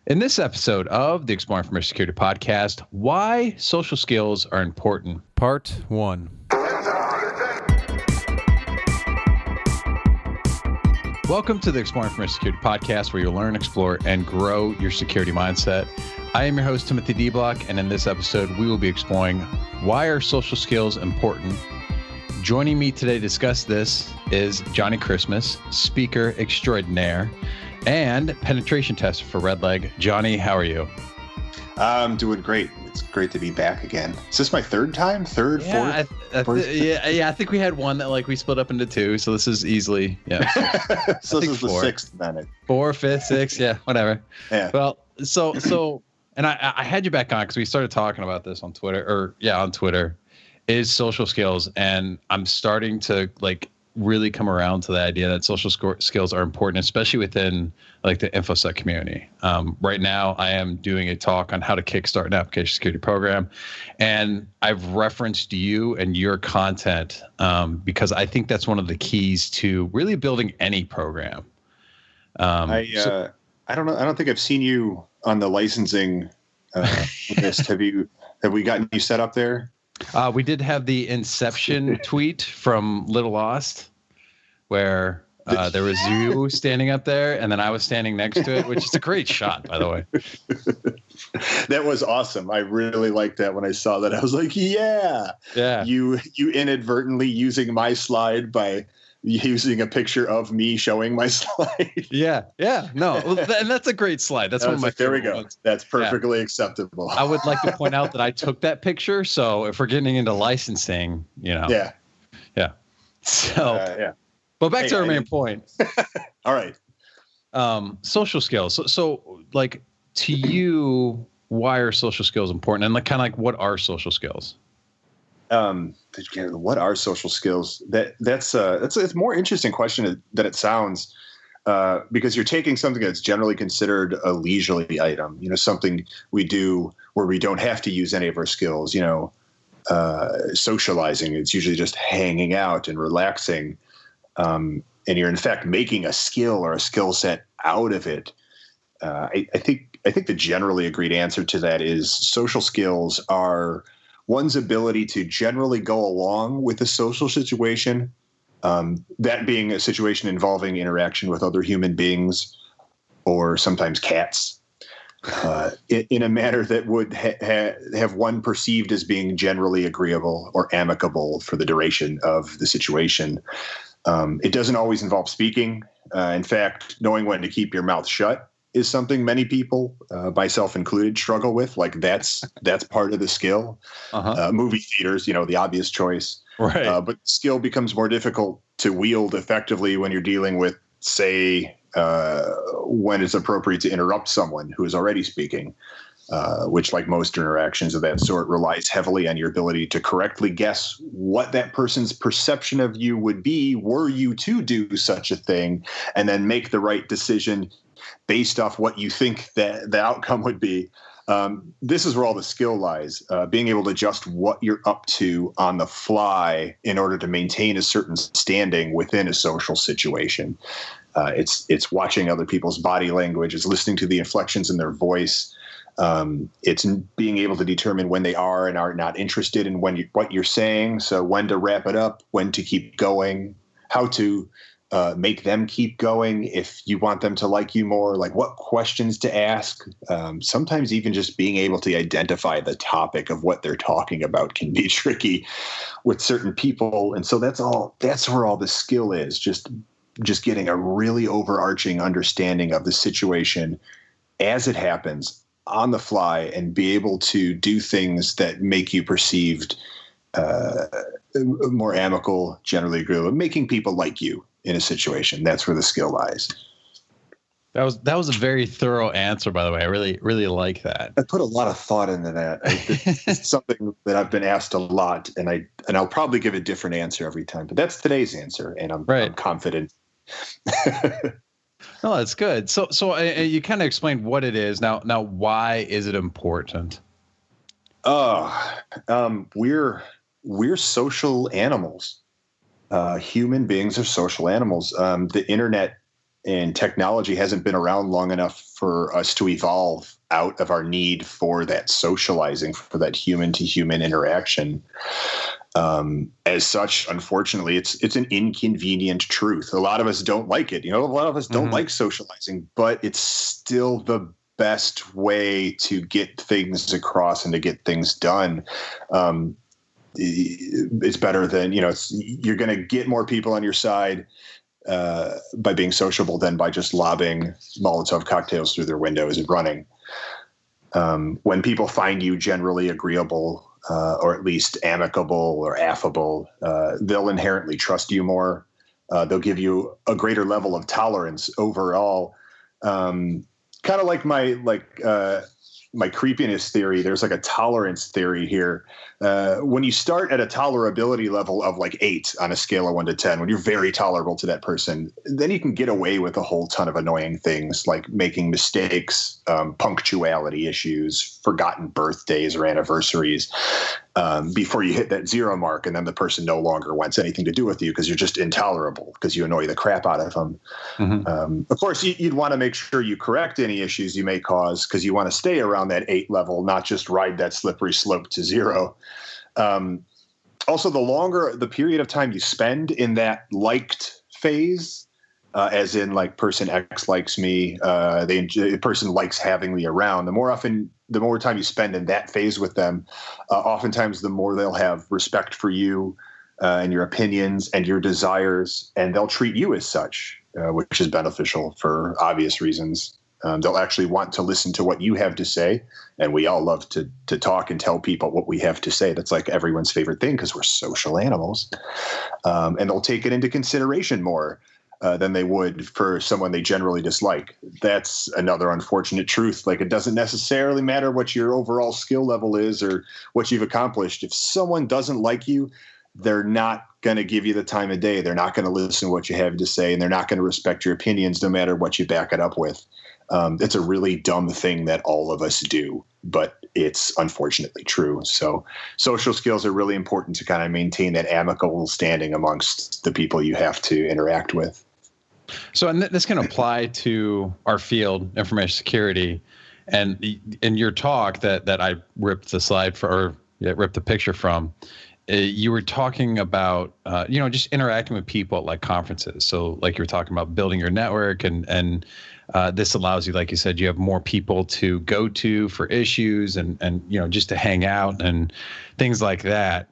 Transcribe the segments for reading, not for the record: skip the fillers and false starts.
In this episode of the Exploring Information Security podcast, why social skills are important, part 1. Welcome to the Exploring Information Security podcast, where you'll learn, explore, and grow your security mindset. I am your host, Timothy D. Block, and in this episode, we will be exploring why are social skills important. Joining me today to discuss this is Johnny Xmas, speaker extraordinaire and penetration tester for Red Leg. Johnny, how are you? I'm doing great. It's great to be back again. Is this my third time? Fourth? I think we had one that we split up into two, so this is easily So this is the sixth then. 4, 5th, 6th, yeah, whatever. Yeah. Well, so and I had you back on because we started talking about this on Twitter, on Twitter, is social skills, and I'm starting to really come around to the idea that social skills are important, especially within the Infosec community. Right now, I am doing a talk on how to kickstart an application security program, and I've referenced you and your content because I think that's one of the keys to really building any program. I don't know. I don't think I've seen you on the licensing list. Have we gotten you set up there? We did have the Inception tweet from Little Lost, where there was you standing up there, and then I was standing next to it, which is a great shot, by the way. That was awesome. I really liked that when I saw that. I was like, yeah. You inadvertently using my slide by using a picture of me showing my slide. Yeah. No, and that's a great slide. That's one of my favorite There we go. ones. That's perfectly acceptable. I would like to point out that I took that picture. So if we're getting into licensing, Yeah. So, But back to our main point. All right. Social skills. So to you, why are social skills important? And what are social skills? What are social skills? That's a more interesting question than it sounds, because you're taking something that's generally considered a leisurely item, something we do where we don't have to use any of our skills, socializing. It's usually just hanging out and relaxing. And you're in fact making a skill or a skill set out of it. I think the generally agreed answer to that is social skills are one's ability to generally go along with a social situation, that being a situation involving interaction with other human beings or sometimes cats, in a manner that would have one perceived as being generally agreeable or amicable for the duration of the situation. It doesn't always involve speaking. In fact, knowing when to keep your mouth shut is something many people, myself included, struggle with. That's part of the skill. Movie theaters, the obvious choice. Right. But skill becomes more difficult to wield effectively when you're dealing with, say, when it's appropriate to interrupt someone who is already speaking, which, like most interactions of that sort, relies heavily on your ability to correctly guess what that person's perception of you would be were you to do such a thing, and then make the right decision based off what you think that the outcome would be. This is where all the skill lies, being able to adjust what you're up to on the fly in order to maintain a certain standing within a social situation. It's watching other people's body language. It's listening to the inflections in their voice. It's being able to determine when they are and are not interested in what you're saying. So when to wrap it up, when to keep going, how to make them keep going if you want them to like you more, what questions to ask. Sometimes even just being able to identify the topic of what they're talking about can be tricky with certain people. And so that's where all the skill is, just getting a really overarching understanding of the situation as it happens on the fly and be able to do things that make you perceived more amicable, generally agreeable, making people like you in a situation. That's where the skill lies. That was a very thorough answer, by the way. I really, really like that. I put a lot of thought into that. It's something that I've been asked a lot, and I'll probably give a different answer every time. But that's today's answer, and I'm confident. No, that's good. So you kind of explained what it is. Now, why is it important? We're social animals. Human beings are social animals. The internet and technology hasn't been around long enough for us to evolve out of our need for that socializing, for that human to human interaction. As such, unfortunately, it's an inconvenient truth. A lot of us don't like it. A lot of us don't like socializing, but it's still the best way to get things across and to get things done. It's better than, you're going to get more people on your side by being sociable than by just lobbing Molotov cocktails through their windows and running. When people find you generally agreeable, or at least amicable or affable, they'll inherently trust you more. They'll give you a greater level of tolerance overall. Kind of like my creepiness theory. There's like a tolerance theory here. When you start at a tolerability level of like 8 on a scale of 1 to 10, when you're very tolerable to that person, then you can get away with a whole ton of annoying things like making mistakes, punctuality issues, forgotten birthdays or anniversaries, before you hit that 0 mark. And then the person no longer wants anything to do with you because you're just intolerable, because you annoy the crap out of them. Of course, you'd want to make sure you correct any issues you may cause, because you want to stay around that 8 level, not just ride that slippery slope to 0. Also, the longer the period of time you spend in that liked phase, as in like person X likes me, the person likes having me around, the more time you spend in that phase with them, oftentimes the more they'll have respect for you and your opinions and your desires, and they'll treat you as such, which is beneficial for obvious reasons. They'll actually want to listen to what you have to say. And we all love to talk and tell people what we have to say. That's like everyone's favorite thing, because we're social animals. And they'll take it into consideration more than they would for someone they generally dislike. That's another unfortunate truth. Like, it doesn't necessarily matter what your overall skill level is or what you've accomplished. If someone doesn't like you, they're not going to give you the time of day. They're not going to listen to what you have to say, and they're not going to respect your opinions no matter what you back it up with. It's a really dumb thing that all of us do, but it's unfortunately true. So social skills are really important to kind of maintain that amicable standing amongst the people you have to interact with. So, and this can apply to our field, information security, and in your talk that I ripped the slide for, or ripped the picture from, you were talking about, just interacting with people at like conferences. So like you were talking about building your network, and this allows you, like you said, you have more people to go to for issues and just to hang out and things like that.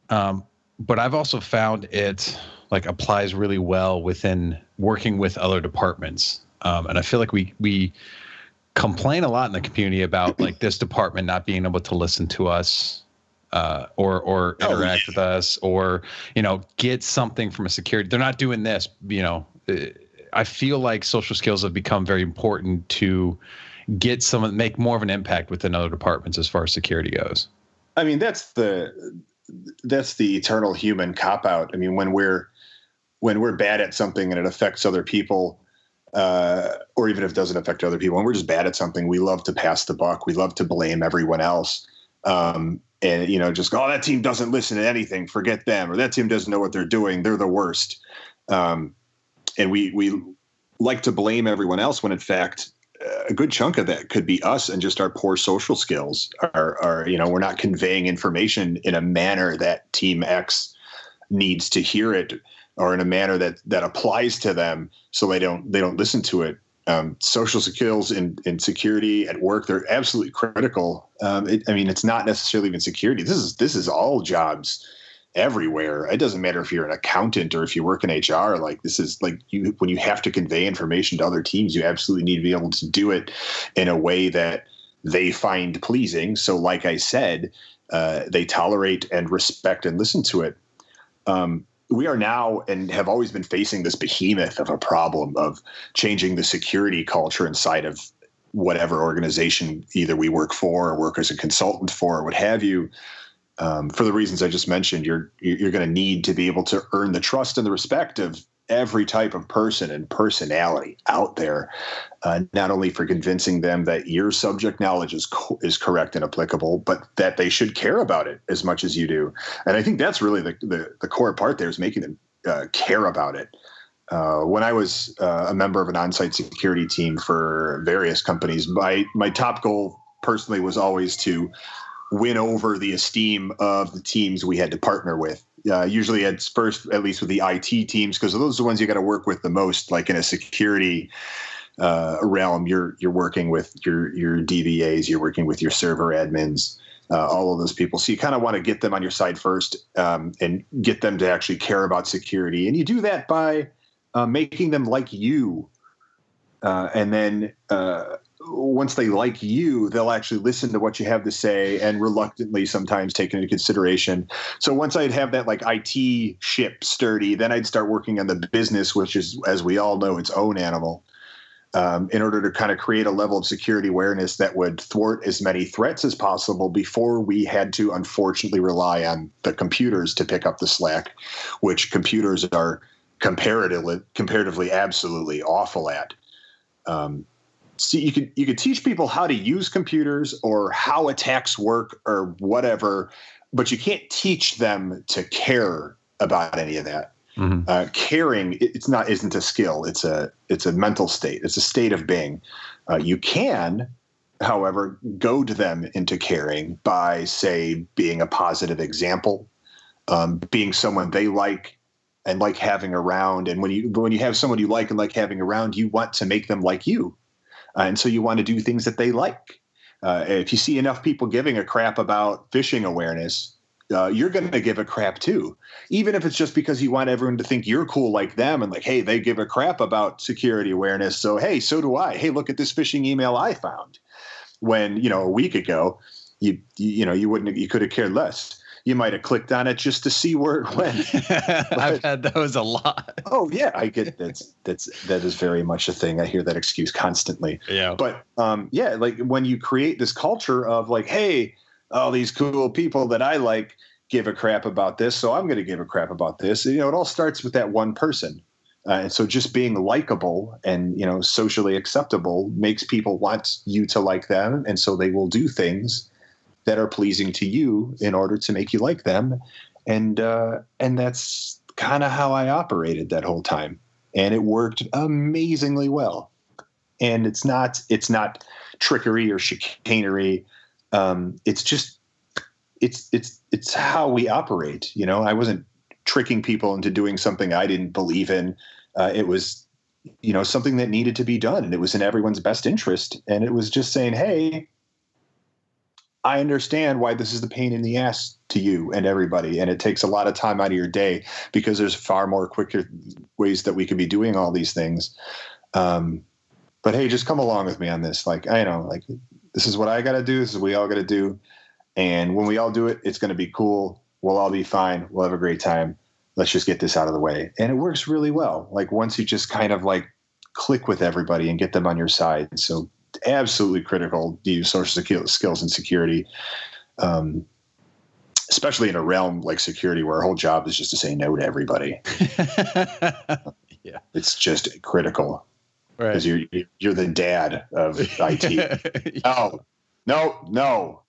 But I've also found it like applies really well within working with other departments. And I feel like we complain a lot in the community about like this department not being able to listen to us, or interact with us, or, get something from a security. They're not doing this, I feel like social skills have become very important to make more of an impact within other departments as far as security goes. I mean, that's the eternal human cop-out. I mean, when we're bad at something and it affects other people, or even if it doesn't affect other people, when we're just bad at something, we love to pass the buck. We love to blame everyone else. And, just go, oh, that team doesn't listen to anything, forget them. Or that team doesn't know what they're doing, they're the worst. And we like to blame everyone else when, in fact, a good chunk of that could be us and just our poor social skills. We're not conveying information in a manner that Team X needs to hear it, or in a manner that applies to them, so they don't listen to it. Social skills in security at work, they're absolutely critical. It's not necessarily even security. This is all jobs everywhere. It doesn't matter if you're an accountant or if you work in HR. Like, this is like when you have to convey information to other teams, you absolutely need to be able to do it in a way that they find pleasing. So like I said, they tolerate and respect and listen to it. We are now and have always been facing this behemoth of a problem of changing the security culture inside of whatever organization either we work for or work as a consultant for or what have you. For the reasons I just mentioned, you're going to need to be able to earn the trust and the respect of every type of person and personality out there, not only for convincing them that your subject knowledge is correct and applicable, but that they should care about it as much as you do. And I think that's really the core part there, is making them care about it. When I was a member of an on-site security team for various companies, my top goal personally was always to win over the esteem of the teams we had to partner with. Usually it's first, at least with the IT teams, because those are the ones you got to work with the most. Like in a security realm, you're working with your DBAs, you're working with your server admins, all of those people. So you kind of want to get them on your side first, and get them to actually care about security. And you do that by making them like you. And then once they like you, they'll actually listen to what you have to say and reluctantly sometimes take into consideration. So once I'd have that like IT ship sturdy, then I'd start working on the business, which is, as we all know, its own animal, in order to kind of create a level of security awareness that would thwart as many threats as possible before we had to unfortunately rely on the computers to pick up the slack, which computers are comparatively absolutely awful at. So you could teach people how to use computers or how attacks work or whatever, but you can't teach them to care about any of that. Mm-hmm. Caring isn't a skill. It's a mental state. It's a state of being. You can, however, goad them into caring by, say, being a positive example, being someone they like and like having around. And when you have someone you like and like having around, you want to make them like you. And so you want to do things that they like. If you see enough people giving a crap about phishing awareness, you're going to give a crap too, even if it's just because you want everyone to think you're cool like them and like, hey, they give a crap about security awareness. So, hey, so do I. Hey, look at this phishing email I found. When, a week ago, you could have cared less. You might have clicked on it just to see where it went. I've had those a lot. Oh yeah, I get that is very much a thing. I hear that excuse constantly. Yeah. But like when you create this culture of like, hey, all these cool people that I like give a crap about this, so I'm going to give a crap about this. It all starts with that one person. And so just being likable and, socially acceptable makes people want you to like them. And so they will do things that are pleasing to you in order to make you like them. And that's kind of how I operated that whole time. And it worked amazingly well. And it's not trickery or chicanery. It's how we operate. I wasn't tricking people into doing something I didn't believe in. It was, something that needed to be done, and it was in everyone's best interest. And it was just saying, hey, I understand why this is the pain in the ass to you and everybody. And it takes a lot of time out of your day because there's far more quicker ways that we could be doing all these things. But hey, just come along with me on this. Like, I know, like, this is what I got to do. This is what we all got to do. And when we all do it, it's going to be cool. We'll all be fine. We'll have a great time. Let's just get this out of the way. And it works really well. Like once you just kind of like click with everybody and get them on your side. So absolutely critical to use social skills and security, especially in a realm like security where our whole job is just to say no to everybody. Yeah, it's just critical because right. you're the dad of IT. No,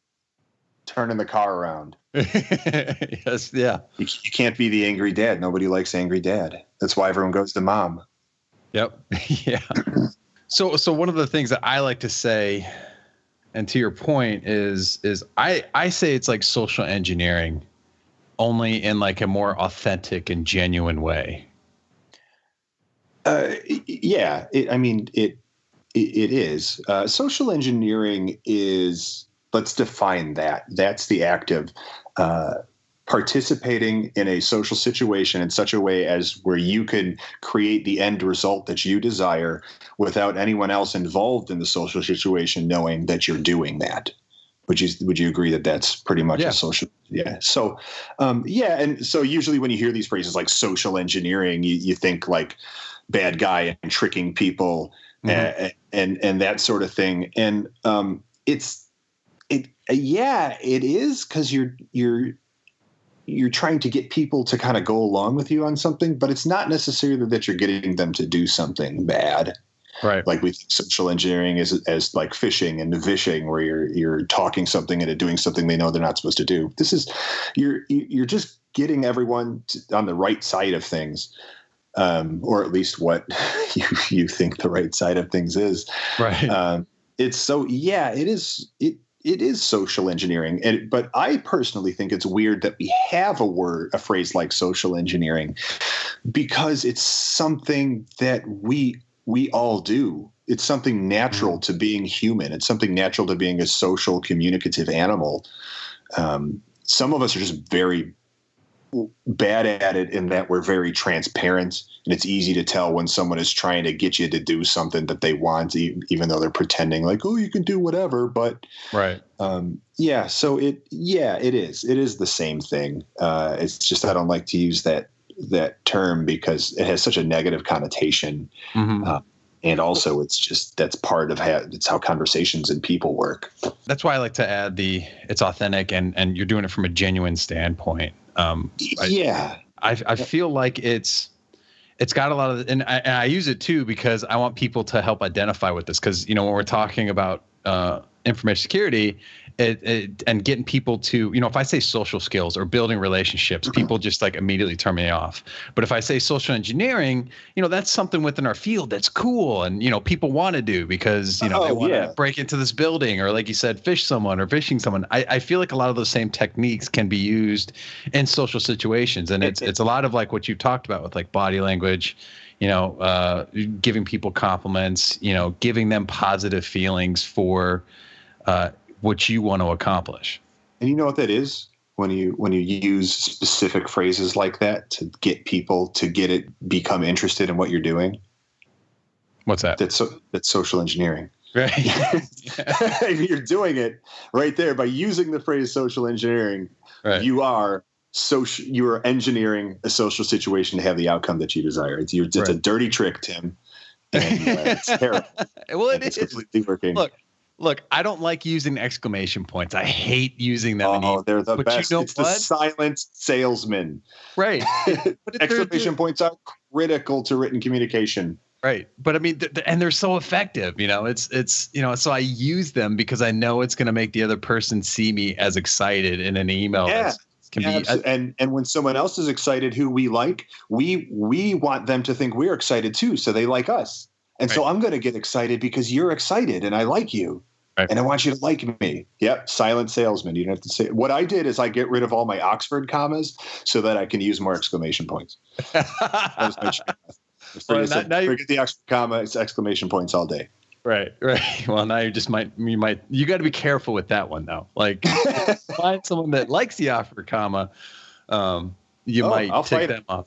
turning the car around. Yes, yeah. You can't be the angry dad. Nobody likes angry dad. That's why everyone goes to mom. Yep. Yeah. So one of the things that I like to say, and to your point, is I say it's like social engineering, only in like a more authentic and genuine way. Yeah, it is. Social engineering is, let's define that. That's the act of participating in a social situation in such a way as where you can create the end result that you desire without anyone else involved in the social situation knowing that you're doing that. Would you agree that that's pretty much a social? Yeah. So, and so usually when you hear these phrases like social engineering, you think like bad guy and tricking people, mm-hmm. and that sort of thing. And it is because you're trying to get people to kind of go along with you on something, but it's not necessarily that you're getting them to do something bad. Right. Like we think social engineering is as like phishing and vishing, where you're talking something into doing something they know they're not supposed to do. This is you're just getting everyone on the right side of things. or at least what you think the right side of things is. Right. It's so, yeah, it is. It is social engineering. But I personally think it's weird that we have a phrase like social engineering, because it's something that we all do. It's something natural to being human. It's something natural to being a social, communicative animal. Some of us are just very bad at it in that we're very transparent, and it's easy to tell when someone is trying to get you to do something that they want, even though they're pretending like, oh, you can do whatever. But Right. yeah, so it is the same thing. It's just I don't like to use that term because it has such a negative connotation. And also that's part of it's how conversations and people work. That's why I like to add it's authentic and you're doing it from a genuine standpoint. I feel like it's got a lot of, and I use it too because I want people to help identify with this. Because, when we're talking about information security, and getting people to, if I say social skills or building relationships, people just like immediately turn me off. But if I say social engineering, that's something within our field that's cool, and people want to do because they want to break into this building, or like you said, fish someone or phishing someone. I feel like a lot of those same techniques can be used in social situations, and it's a lot of like what you talked about with like body language, giving people compliments, giving them positive feelings for what you want to accomplish. And you know what that is? When you use specific phrases like that to get people to become interested in what you're doing. What's that? That's social engineering. Right. You're doing it right there by using the phrase social engineering. Right. You are engineering a social situation to have the outcome that you desire. It's a dirty trick, Tim. And it's terrible. Well, it's completely working. Look, I don't like using exclamation points. I hate using them. Oh, they're the best. It's the silent salesman. Right. Exclamation points are critical to written communication. Right. But I mean, and they're so effective, it's so I use them because I know it's going to make the other person see me as excited in an email. Yeah. And when someone else is excited who we like, we want them to think we're excited too, so they like us. And so I'm going to get excited because you're excited and I like you. Right. And I want you to like me. Yep. Silent salesman. You don't have to say it. What I did is I get rid of all my Oxford commas so that I can use more exclamation points. Forget the Oxford comma. It's exclamation points all day. Right. Well, now you got to be careful with that one though. Like find someone that likes the Oxford comma. I'll take them off.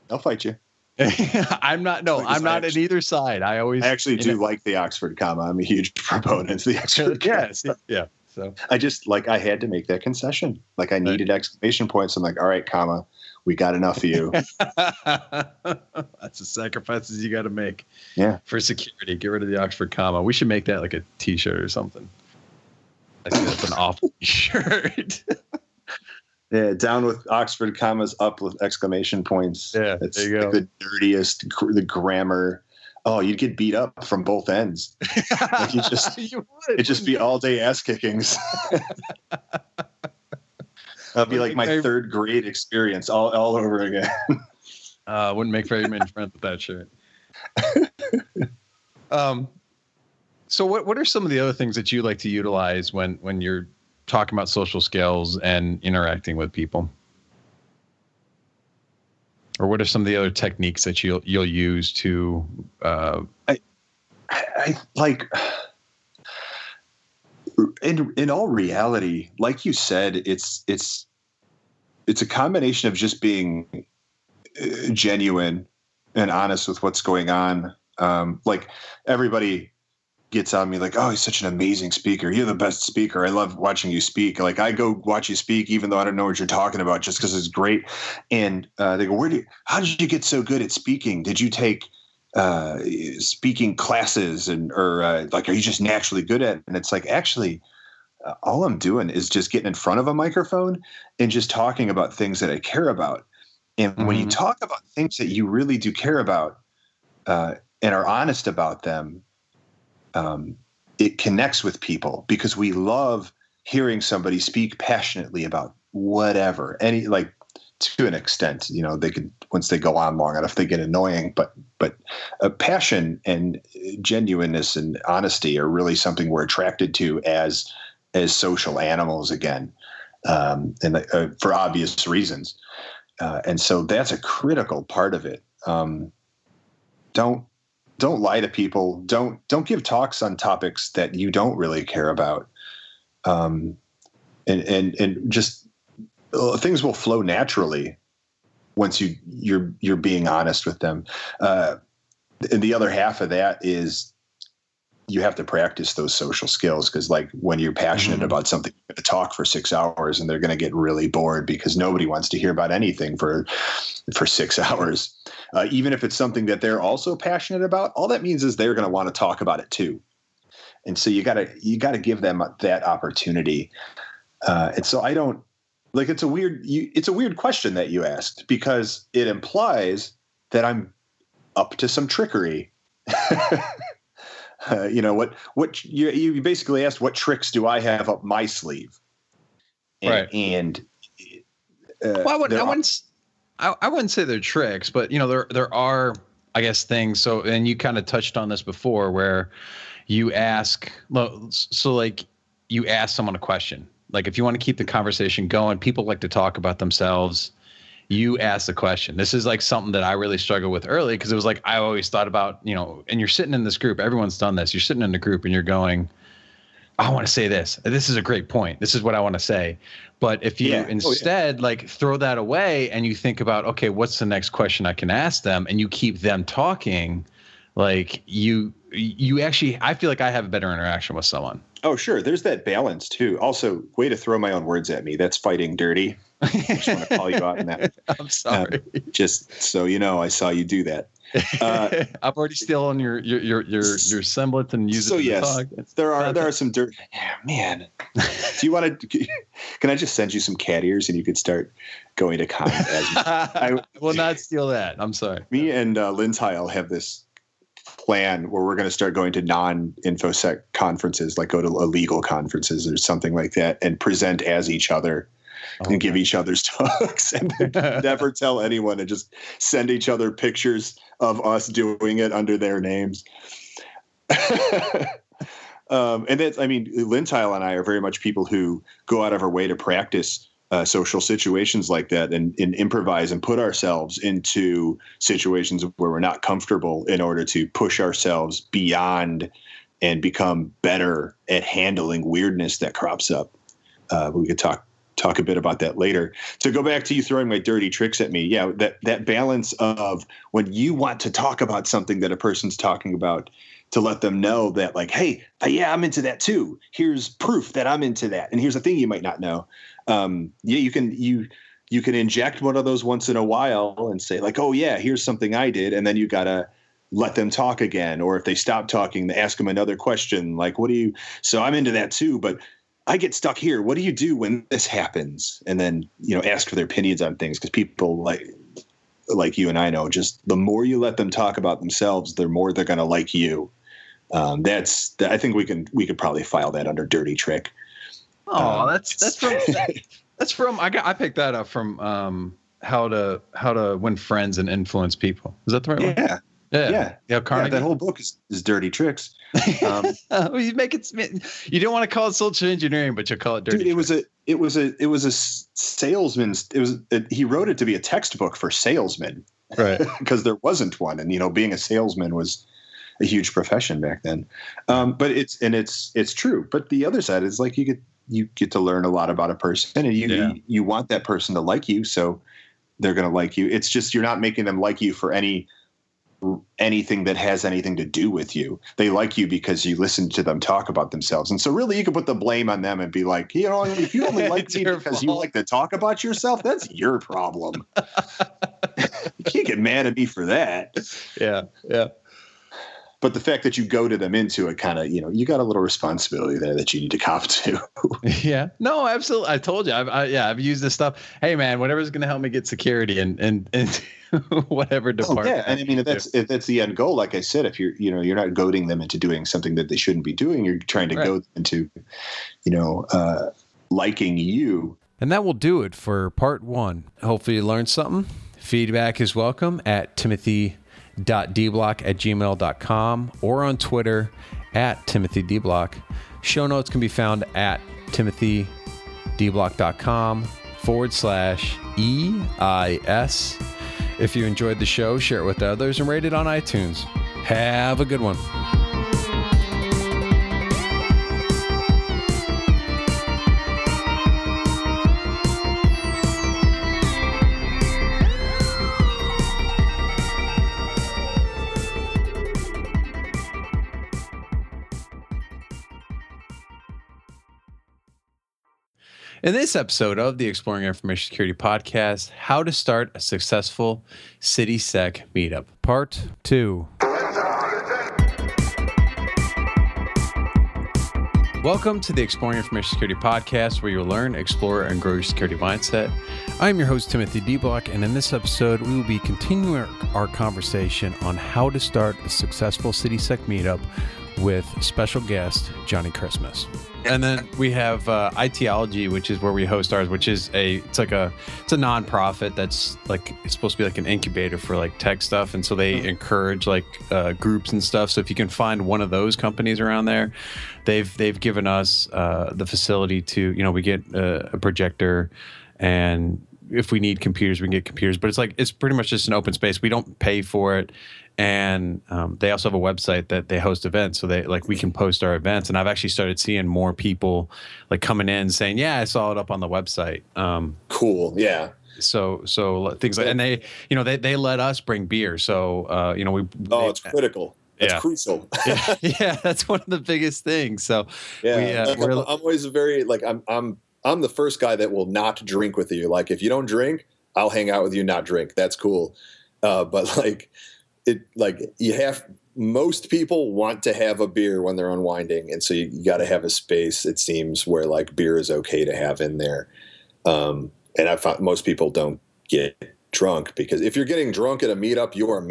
I'll fight you. I'm not on either side. I actually do like the Oxford comma. I'm a huge proponent of the Oxford comma. Yeah. So I had to make that concession. Like I needed exclamation points. I'm like, all right, comma, we got enough of you. That's the sacrifices you got to make. Yeah. For security, get rid of the Oxford comma. We should make that like a T-shirt or something. I think that's an awful shirt. Yeah, down with Oxford commas, up with exclamation points. Yeah, it's there you go. The dirtiest, the grammar. Oh, you'd get beat up from both ends. Like it'd just be all day ass kickings. That'd be like my third grade experience all over again. Wouldn't make very many friends with that shirt. So what are some of the other things that you like to utilize when you're talking about social skills and interacting with people? Or what are some of the other techniques that you'll use to I like in all reality, like you said, it's a combination of just being genuine and honest with what's going on. Like everybody gets on me like, oh, he's such an amazing speaker. You're the best speaker. I love watching you speak. Like I go watch you speak, even though I don't know what you're talking about, just because it's great. And they go, how did you get so good at speaking? Did you take speaking classes or are you just naturally good at it? And it's like, actually, all I'm doing is just getting in front of a microphone and just talking about things that I care about. And when you talk about things that you really do care about and are honest about them, it connects with people because we love hearing somebody speak passionately about whatever, to an extent. They could, once they go on long enough, they get annoying. But passion and genuineness and honesty are really something we're attracted to as social animals again, and for obvious reasons. And so that's a critical part of it. Don't lie to people. Don't give talks on topics that you don't really care about. And just things will flow naturally once you're being honest with them. And the other half of that is you have to practice those social skills, because like when you're passionate about something, you're going to talk for 6 hours and they're going to get really bored because nobody wants to hear about anything for 6 hours. Even if it's something that they're also passionate about, all that means is they're going to want to talk about it too. And so you gotta give them that opportunity. And so I don't like, it's a weird question that you asked, because it implies that I'm up to some trickery. What you basically asked, what tricks do I have up my sleeve? Right. Well, I wouldn't say they're tricks, but there are, I guess, things. So, and you kind of touched on this before, where you ask, so like you ask someone a question, like if you want to keep the conversation going, people like to talk about themselves. You ask the question. This is like something that I really struggled with early, because it was like I always thought about, and you're sitting in this group, everyone's done this. You're sitting in a group and you're going, I want to say this. This is a great point. This is what I want to say. But if you instead like throw that away and you think about, okay, what's the next question I can ask them, and you keep them talking, like you actually, I feel like I have a better interaction with someone. Oh, sure. There's that balance too. Also, way to throw my own words at me. That's fighting dirty. I just want to call you out on that. I'm sorry. Just so you know, I saw you do that. I've already stolen your semblance and used it to talk. There are some dirt. Yeah, man. Do you want to? Can I just send you some cat ears and you could start going to cons? I will not steal that. I'm sorry. Me and Lynn Tile have this plan where we're going to start going to non-Infosec conferences, like go to illegal conferences or something like that, and present as each other. And give each other's talks, and never tell anyone, and just send each other pictures of us doing it under their names. And that's, Lynn Tile and I are very much people who go out of our way to practice social situations like that, and improvise and put ourselves into situations where we're not comfortable in order to push ourselves beyond and become better at handling weirdness that crops up. We could talk a bit about that later. To go back to you throwing my dirty tricks at me, yeah, that balance of when you want to talk about something that a person's talking about, to let them know that, like, hey, yeah, I'm into that too. Here's proof that I'm into that, and here's a thing you might not know. You can inject one of those once in a while and say, like, oh yeah, here's something I did, and then you gotta let them talk again. Or if they stop talking, ask them another question, like, so I'm into that too, but I get stuck here. What do you do when this happens? And then, ask for their opinions on things, because people like you and I know, just the more you let them talk about themselves, the more they're going to like you. I think we could probably file that under dirty trick. Oh, that's from I picked that up from how to win friends and influence people. Is that the right one? Yeah. Carnegie. That whole book is dirty tricks. You make it. You don't want to call it social engineering, but you call it dirty. Dude, it was a salesman. He wrote it to be a textbook for salesmen, right? Because there wasn't one, and being a salesman was a huge profession back then. But it's true. But the other side is, like, you get to learn a lot about a person, and you want that person to like you, so they're going to like you. It's just you're not making them like you for anything that has anything to do with you. They like you because you listen to them talk about themselves. And so really you can put the blame on them and be like, if you only like me because you like to talk about yourself, that's your problem. You can't get mad at me for that. Yeah. But the fact that you go to them into it, kind of, you got a little responsibility there that you need to cop to. Yeah, no, absolutely. I told you, I've used this stuff. Hey man, whatever's going to help me get security and whatever department. Oh, yeah. And if that's the end goal, like I said, if you're not goading them into doing something that they shouldn't be doing, you're trying to goad them into, liking you. And that will do it for part 1. Hopefully you learned something. Feedback is welcome at timothy.dblock@gmail.com or on Twitter at timothydblock. Show notes can be found at timothydblock.com/EIS. If you enjoyed the show, share it with others and rate it on iTunes. Have a good one. In this episode of the Exploring Information Security podcast, how to start a successful CitySec meetup, part 2. Welcome to the Exploring Information Security podcast, where you'll learn, explore, and grow your security mindset. I'm your host, Timothy D. Block, and in this episode, we will be continuing our conversation on how to start a successful CitySec meetup with special guest Johnny Xmas. And then we have Ideology, which is where we host ours, which is it's a nonprofit that's like, it's supposed to be like an incubator for like tech stuff, and so they encourage like groups and stuff. So if you can find one of those companies around there, they've given us the facility to, we get a projector, and if we need computers, we can get computers. But it's pretty much just an open space. We don't pay for it. And they also have a website that they host events, so we can post our events. And I've actually started seeing more people like coming in saying, "Yeah, I saw it up on the website." Cool, yeah. So things like, and they let us bring beer. So it's critical. It's crucial. yeah, that's one of the biggest things. So I'm always very I'm the first guy that will not drink with you. Like, if you don't drink, I'll hang out with you, not drink. That's cool. But most people want to have a beer when they're unwinding, and so you got to have a space, it seems, where like beer is okay to have in there. And I found most people don't get drunk, because if you're getting drunk at a meetup, you're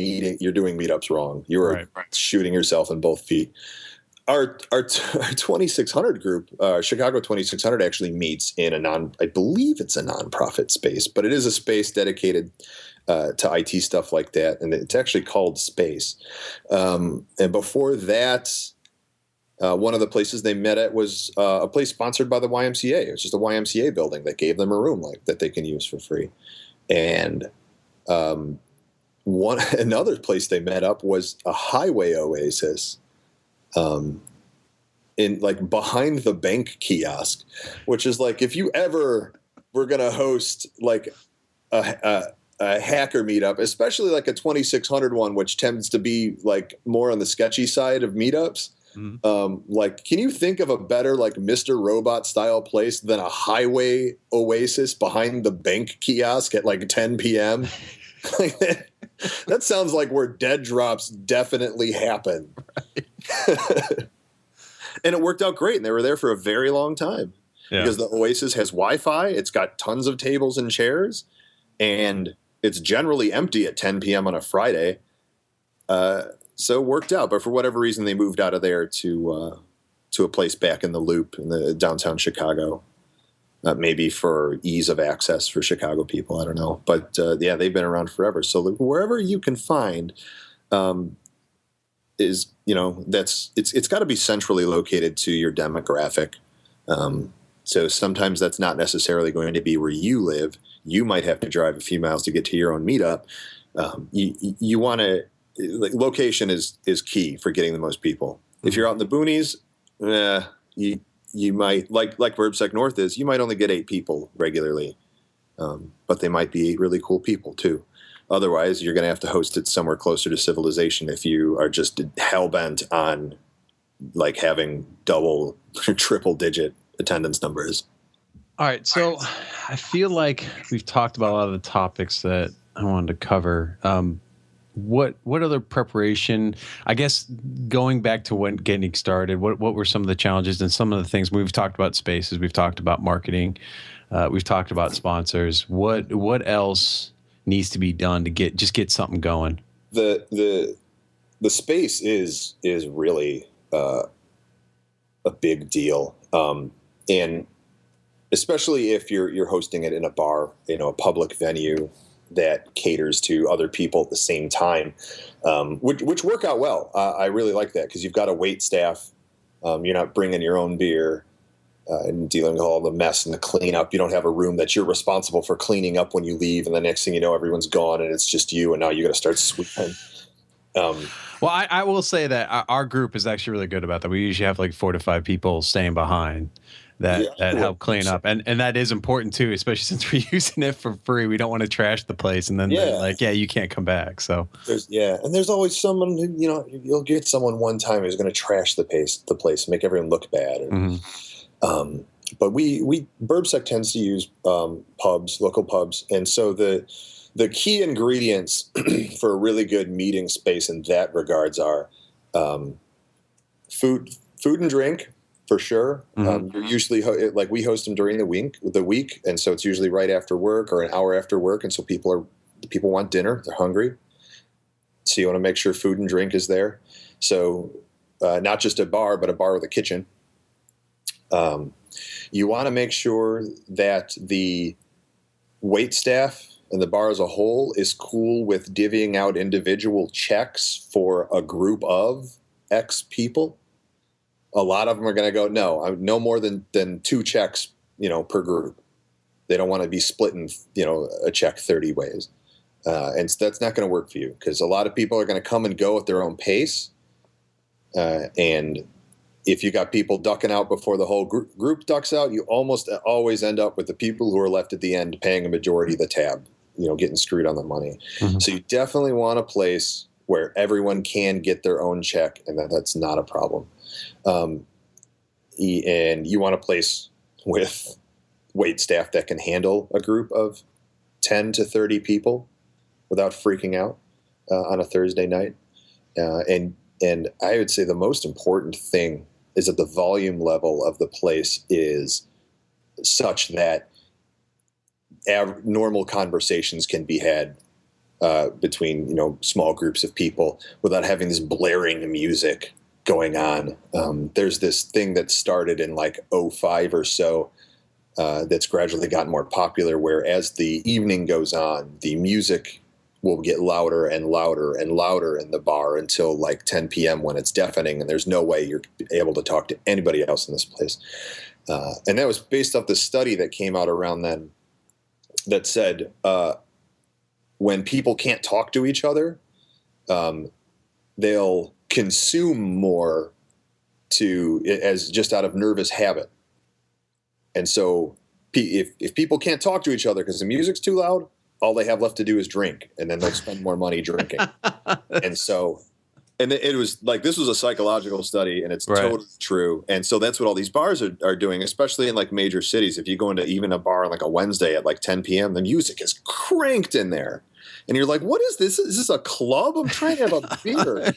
doing meetups wrong. You're shooting yourself in both feet. Our 2600 group, Chicago 2600, actually meets in I believe it's a nonprofit space, but it is a space dedicated to IT stuff like that, and it's actually called Space. And before that, one of the places they met at was a place sponsored by the YMCA. It was just a YMCA building that gave them a room that they can use for free. And another place they met up was a highway oasis, in behind the bank kiosk, which is like, if you ever were going to host like a hacker meetup, especially like a 2600 one, which tends to be like more on the sketchy side of meetups. Mm-hmm. Can you think of a better like Mr. Robot style place than a highway oasis behind the bank kiosk at like 10 p.m.? That sounds like where dead drops definitely happen. Right. And it worked out great, and they were there for a very long time, because the Oasis has Wi-Fi. It's got tons of tables and chairs, and it's generally empty at 10 p.m. on a Friday. So it worked out. But for whatever reason, they moved out of there to a place back in the Loop in the downtown Chicago. Maybe for ease of access for Chicago people, I don't know. But they've been around forever. So wherever you can find it's got to be centrally located to your demographic. So sometimes that's not necessarily going to be where you live. You might have to drive a few miles to get to your own meetup. You want to location is key for getting the most people. If you're out in the boonies, you might like where BSides North is. You might only get 8 people regularly, but they might be 8 really cool people too. Otherwise, you're going to have to host it somewhere closer to civilization if you are just hell-bent on like having double or triple digit attendance numbers. All right. So I feel like we've talked about a lot of the topics that I wanted to cover. What other preparation, I guess, going back to when getting started, what were some of the challenges and some of the things? We've talked about spaces, we've talked about marketing, we've talked about sponsors. What else needs to be done to get something going? The space is really a big deal, and especially if you're hosting it in a bar, a public venue that caters to other people at the same time, which work out well. I really like that because you've got a wait staff. You're not bringing your own beer and dealing with all the mess and the cleanup. You don't have a room that you're responsible for cleaning up when you leave, and the next thing you know, everyone's gone and it's just you, and now you got to start sweeping. Well, I will say that our group is actually really good about that. We usually have like 4 to 5 people staying behind that help clean up. And that is important too, especially since we're using it for free. We don't want to trash the place. And then they're like, you can't come back. So and there's always someone who, you'll get someone one time who's going to trash the place, make everyone look bad. And, but BurbSec tends to use local pubs. And so the key ingredients for a really good meeting space in that regards are food and drink, for sure. You're usually like we host them during the week, and so it's usually right after work or an hour after work, and so people want dinner, they're hungry, so you want to make sure food and drink is there. So not just a bar, but a bar with a kitchen. You want to make sure that the wait staff and the bar as a whole is cool with divvying out individual checks for a group of X people. A lot of them are going to go, no more than 2 checks, per group. They don't want to be splitting, a check 30 ways. And that's not going to work for you because a lot of people are going to come and go at their own pace. And if you got people ducking out before the whole group ducks out, you almost always end up with the people who are left at the end paying a majority of the tab, getting screwed on the money. So you definitely want a place where everyone can get their own check and that's not a problem. And you want a place with wait staff that can handle a group of 10 to 30 people without freaking out on a Thursday night. And I would say the most important thing is that the volume level of the place is such that normal conversations can be had between small groups of people without having this blaring music going on. There's this thing that started in like 2005 or so that's gradually gotten more popular, where as the evening goes on, the music will get louder and louder and louder in the bar until like 10 p.m. when it's deafening and there's no way you're able to talk to anybody else in this place. And that was based off the study that came out around then that said when people can't talk to each other, they'll consume more as just out of nervous habit. And so if people can't talk to each other because the music's too loud, all they have left to do is drink, and then they'll spend more money drinking. And it was like, this was a psychological study, and it's totally true. And so that's what all these bars are doing, especially in like major cities. If you go into even a bar on like a Wednesday at like 10 p.m., the music is cranked in there. And you're like, what is this? Is this a club? I'm trying to have a beer.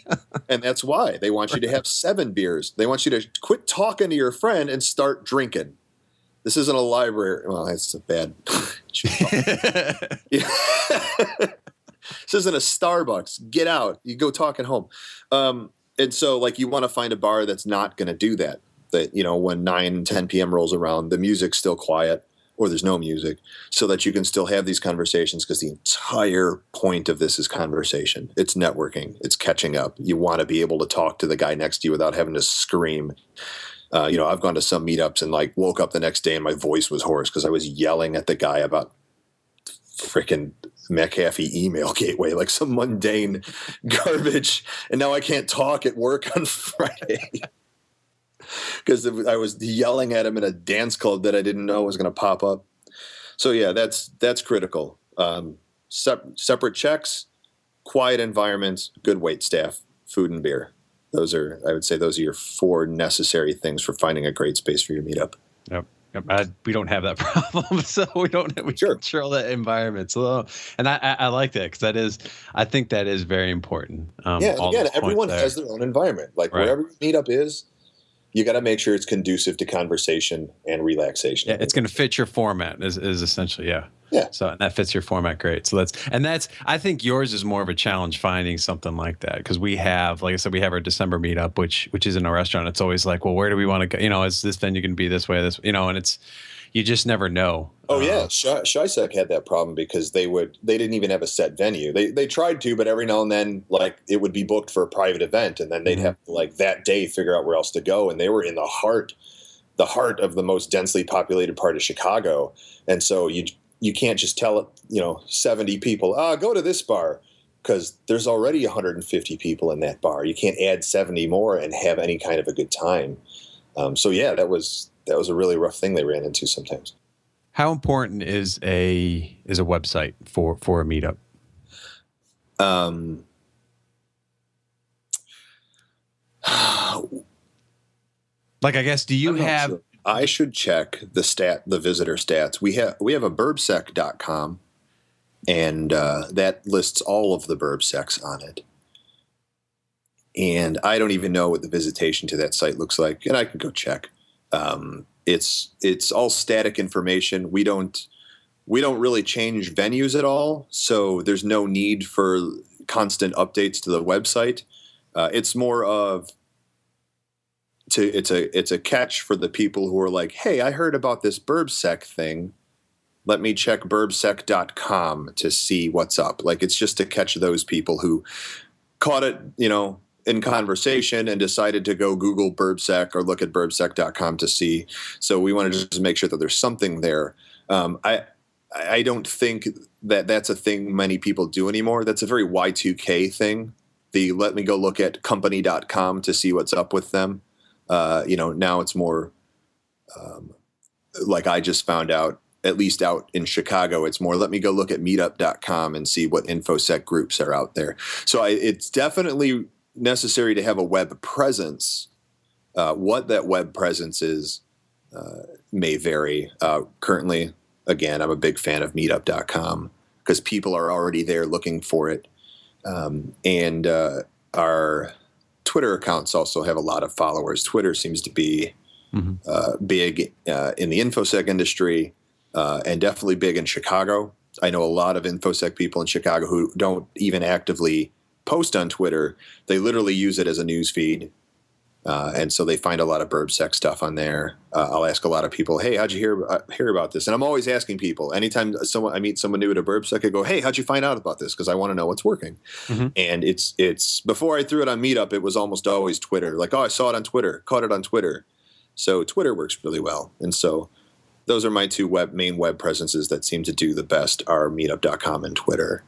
And that's why they want you to have 7 beers. They want you to quit talking to your friend and start drinking. This isn't a library. Well, that's a bad. This isn't a Starbucks. Get out. You go talking home. And so, like, you want to find a bar that's not going to do that. That, when 9, 10 p.m. rolls around, the music's still quiet or there's no music, so that you can still have these conversations, because the entire point of this is conversation. It's networking. It's catching up. You want to be able to talk to the guy next to you without having to scream. I've gone to some meetups and like woke up the next day and my voice was hoarse because I was yelling at the guy about freaking McAfee email gateway, like some mundane garbage. And now I can't talk at work on Friday because I was yelling at him in a dance club that I didn't know was going to pop up. So yeah, that's critical. Separate checks, quiet environments, good wait staff, food and beer. I would say those are your 4 necessary things for finding a great space for your meetup. Yep. We don't have that problem, so we control that environment. So, and I like that, because I think that is very important. And again, everyone has their own environment. Like wherever your meetup is, you got to make sure it's conducive to conversation and relaxation. Yeah, it's going to fit your format is essentially, yeah. So, and that fits your format great. So I think yours is more of a challenge finding something like that, because we have, like I said, we have our December meetup, which is in a restaurant. It's always like, well, where do we want to go? Is this venue going to be this way? And it's, you just never know. Oh yeah, ShySec had that problem because they didn't even have a set venue. They tried to, but every now and then, like, it would be booked for a private event, and then they'd have to, like, that day figure out where else to go. And they were in the heart of the most densely populated part of Chicago, and so you can't just tell 70 people, go to this bar, because there's already 150 people in that bar. You can't add 70 more and have any kind of a good time. So yeah, that was a really rough thing they ran into sometimes. How important is a website for a meetup? Like, I guess, do you have? Sure. I should check the visitor stats. We have a burbsec.com, and that lists all of the burbsecs on it. And I don't even know what the visitation to that site looks like, and I can go check. It's all static information. We don't really change venues at all, so there's no need for constant updates to the website. It's more of it's a catch for the people who are like, hey, I heard about this burbsec thing. Let me check burbsec.com to see what's up. Like, it's just to catch those people who caught it, in conversation and decided to go Google burbsec or look at burbsec.com to see. So we want to just make sure that there's something there. I don't think that that's a thing many people do anymore. That's a very Y2K thing. Let me go look at company.com to see what's up with them. Now it's more like I just found out, at least out in Chicago, it's more, let me go look at meetup.com and see what InfoSec groups are out there. So it's definitely necessary to have a web presence. What that web presence is may vary. Currently, again, I'm a big fan of meetup.com because people are already there looking for it. And our Twitter accounts also have a lot of followers. Twitter seems to be big in the InfoSec industry and definitely big in Chicago. I know a lot of InfoSec people in Chicago who don't even actively post on Twitter. They literally use it as a news feed. And so they find a lot of burbsec stuff on there. I'll ask a lot of people, hey, how'd you hear about this? And I'm always asking people, anytime I meet someone new at a burbsec, I go, hey, how'd you find out about this? Because I want to know what's working. And it's before I threw it on Meetup, it was almost always Twitter. Like, oh, I saw it on Twitter, caught it on Twitter. So Twitter works really well. And so those are my two main web presences that seem to do the best, are meetup.com and Twitter.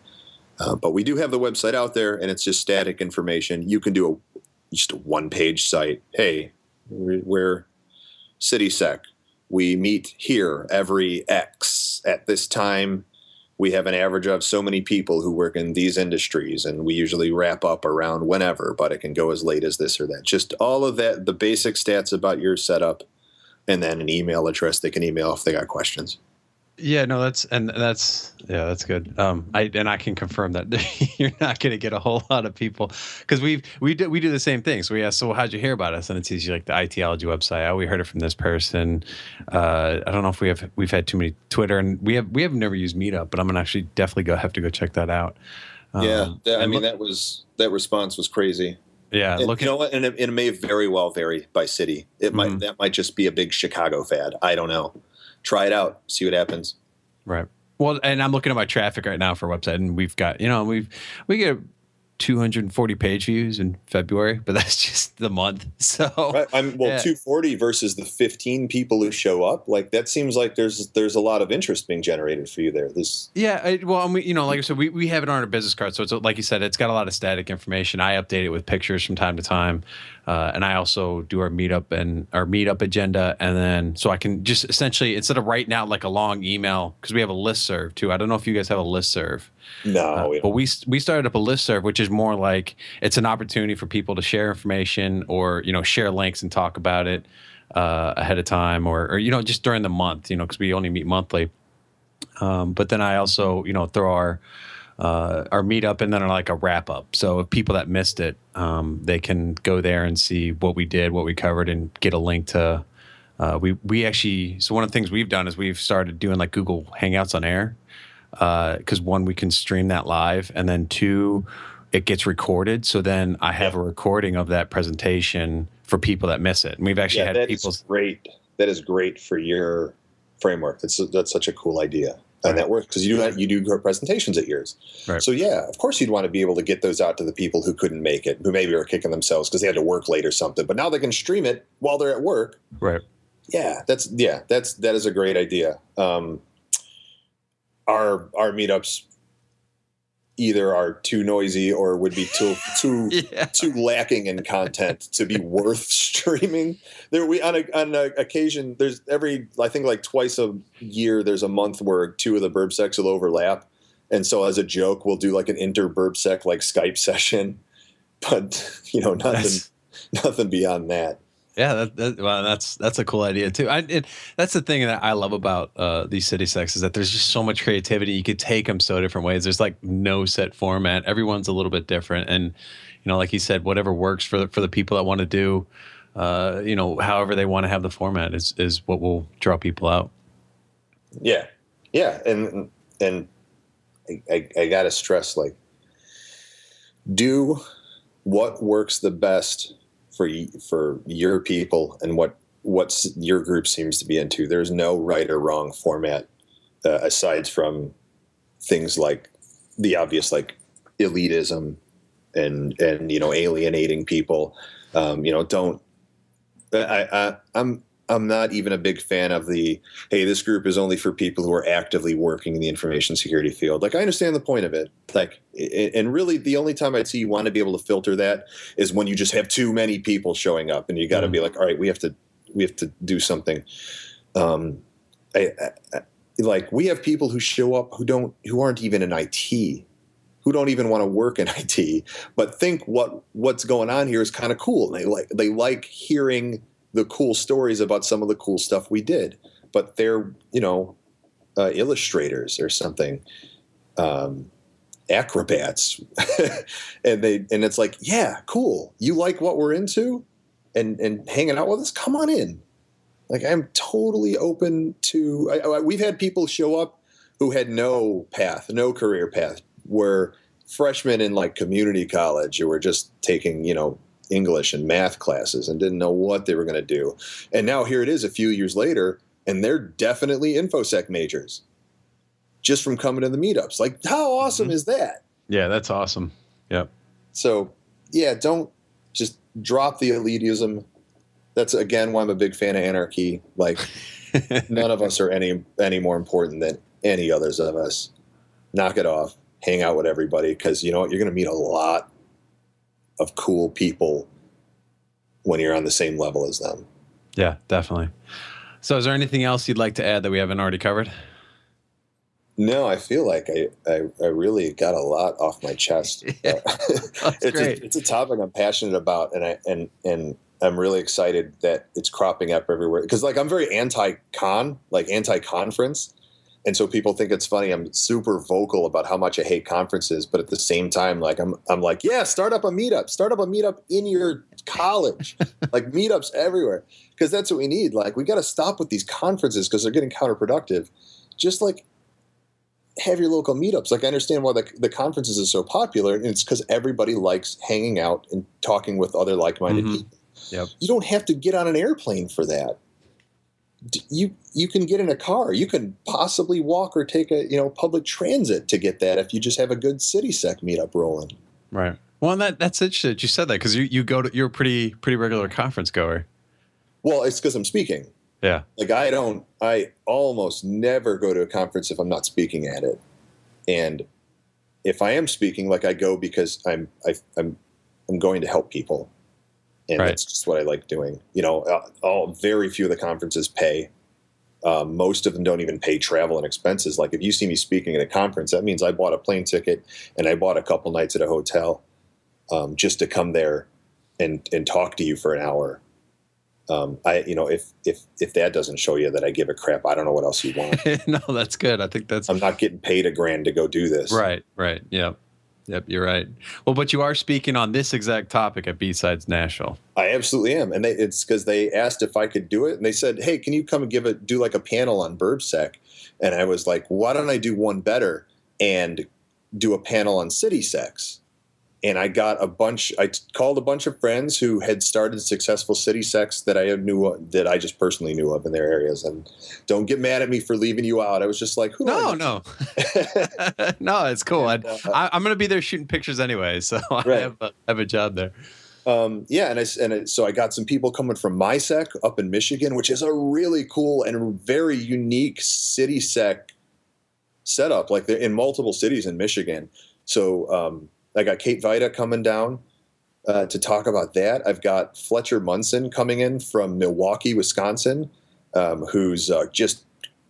But we do have the website out there, and it's just static information. You can do just a one-page site. Hey, we're CitySec. We meet here every X. At this time, we have an average of so many people who work in these industries, and we usually wrap up around whenever, but it can go as late as this or that. Just all of that, the basic stats about your setup, and then an email address they can email if they got questions. Yeah, no, that's good. I can confirm that you're not going to get a whole lot of people, because we do the same thing. So we ask, so how'd you hear about us? And it's usually like the ITology website. Oh, we heard it from this person. I don't know if we've had too many Twitter, and we have never used Meetup, but I'm gonna actually definitely have to go check that out. That response was crazy. Yeah, you know what? And it may very well vary by city. That might just be a big Chicago fad. I don't know. Try it out, see what happens. Right. Well, and I'm looking at my traffic right now for a website, and we've got, we get 240 page views in February, but that's just the month. So right. 240 versus the 15 people who show up. Like, that seems like there's a lot of interest being generated for you there. Like I said, we have it on our business card. So it's, like you said, it's got a lot of static information. I update it with pictures from time to time. And I also do our meetup agenda. And then, so I can just essentially, instead of writing out like a long email, because we have a listserv too. I don't know if you guys have a listserv. No, but we started up a listserv, which is more like, it's an opportunity for people to share information or, share links and talk about it ahead of time or just during the month, because we only meet monthly. But then I also, throw our meetup and then like a wrap up. So if people that missed it, they can go there and see what we did, what we covered, and get a link to. We actually. So one of the things we've done is we've started doing like Google Hangouts on Air, because one, we can stream that live, and then two, it gets recorded. So then I have a recording of that presentation for people that miss it. And we've actually had people. Great. That is great for your framework. That's such a cool idea. And that works because you do presentations at yours. Right. So yeah, of course you'd want to be able to get those out to the people who couldn't make it, who maybe are kicking themselves because they had to work late or something. But now they can stream it while they're at work. Right. Yeah, that is a great idea. Our meetups either are too noisy or would be too lacking in content to be worth streaming. On occasion there's I think like twice a year there's a month where two of the BurbSecs will overlap, and so as a joke we'll do like an inter-BurbSec like Skype session, but nothing beyond that. Yeah, that's a cool idea too. That's the thing that I love about these city secs is that there's just so much creativity. You could take them so different ways. There's like no set format. Everyone's a little bit different, and like you said, whatever works for the people that want to do, however they want to have the format is what will draw people out. Yeah, and I gotta stress, like, do what works the best for your people and what your group seems to be into. There's no right or wrong format aside from things like the obvious, like elitism and alienating people. I'm not even a big fan of hey, this group is only for people who are actively working in the information security field. Like, I understand the point of it. Like, and really the only time I'd see you want to be able to filter that is when you just have too many people showing up and you got to be like, all right, we have to do something. Like, we have people who show up who aren't even in IT, who don't even want to work in IT, but think what's going on here is kind of cool. They like hearing the cool stories about some of the cool stuff we did, but they're, illustrators or something, acrobats. and it's like, yeah, cool. You like what we're into and hanging out with us? Come on in. Like, I'm totally open to, we've had people show up who had no career path, were freshmen in like community college who were just taking, English and math classes and didn't know what they were going to do. And now here it is a few years later, and they're definitely Infosec majors just from coming to the meetups. Like, how awesome is that? Yeah, that's awesome. Yep. So yeah, don't just drop the elitism. That's again why I'm a big fan of anarchy. Like, none of us are any more important than any others of us. Knock it off. Hang out with everybody, because you know what? You're going to meet a lot of cool people when you're on the same level as them. Yeah, definitely. So is there anything else you'd like to add that we haven't already covered? No, I feel like I really got a lot off my chest. That's great. It's a topic I'm passionate about, and I'm really excited that it's cropping up everywhere. Because like, I'm very anti-conference. And so people think it's funny. I'm super vocal about how much I hate conferences, but at the same time, like I'm like, yeah, start up a meetup in your college, like meetups everywhere, because that's what we need. Like, we got to stop with these conferences because they're getting counterproductive. Just like, have your local meetups. Like, I understand why the conferences is so popular, and it's because everybody likes hanging out and talking with other like-minded people. Yep. You don't have to get on an airplane for that. You can get in a car. You can possibly walk or take a public transit to get that if you just have a good CitySec meetup rolling. Right. Well, and that's interesting that you said that, because you're a pretty regular conference goer. Well, it's because I'm speaking. Yeah. Like, I almost never go to a conference if I'm not speaking at it. And if I am speaking, like, I go because I'm going to help people. And That's just what I like doing. Very few of the conferences pay. Most of them don't even pay travel and expenses. Like, if you see me speaking at a conference, that means I bought a plane ticket and I bought a couple nights at a hotel just to come there and talk to you for an hour. If that doesn't show you that I give a crap, I don't know what else you want. No, that's good. I think I'm not getting paid $1,000 to go do this. Right. Yep, you're right. Well, but you are speaking on this exact topic at BSides Nashville. I absolutely am. And it's because they asked if I could do it. And they said, hey, can you come and do like a panel on BurbSec? And I was like, why don't I do one better and do a panel on CitySecs? And I got I called a bunch of friends who had started successful city secs that that I just personally knew of in their areas. And don't get mad at me for leaving you out. I was just like, no. No, it's cool. And, I'm going to be there shooting pictures anyway. So right. I have a job there. So I got some people coming from MySec up in Michigan, which is a really cool and very unique city sec setup. Like they're in multiple cities in Michigan. So I got Kate Vita coming down to talk about that. I've got Fletcher Munson coming in from Milwaukee, Wisconsin, who's just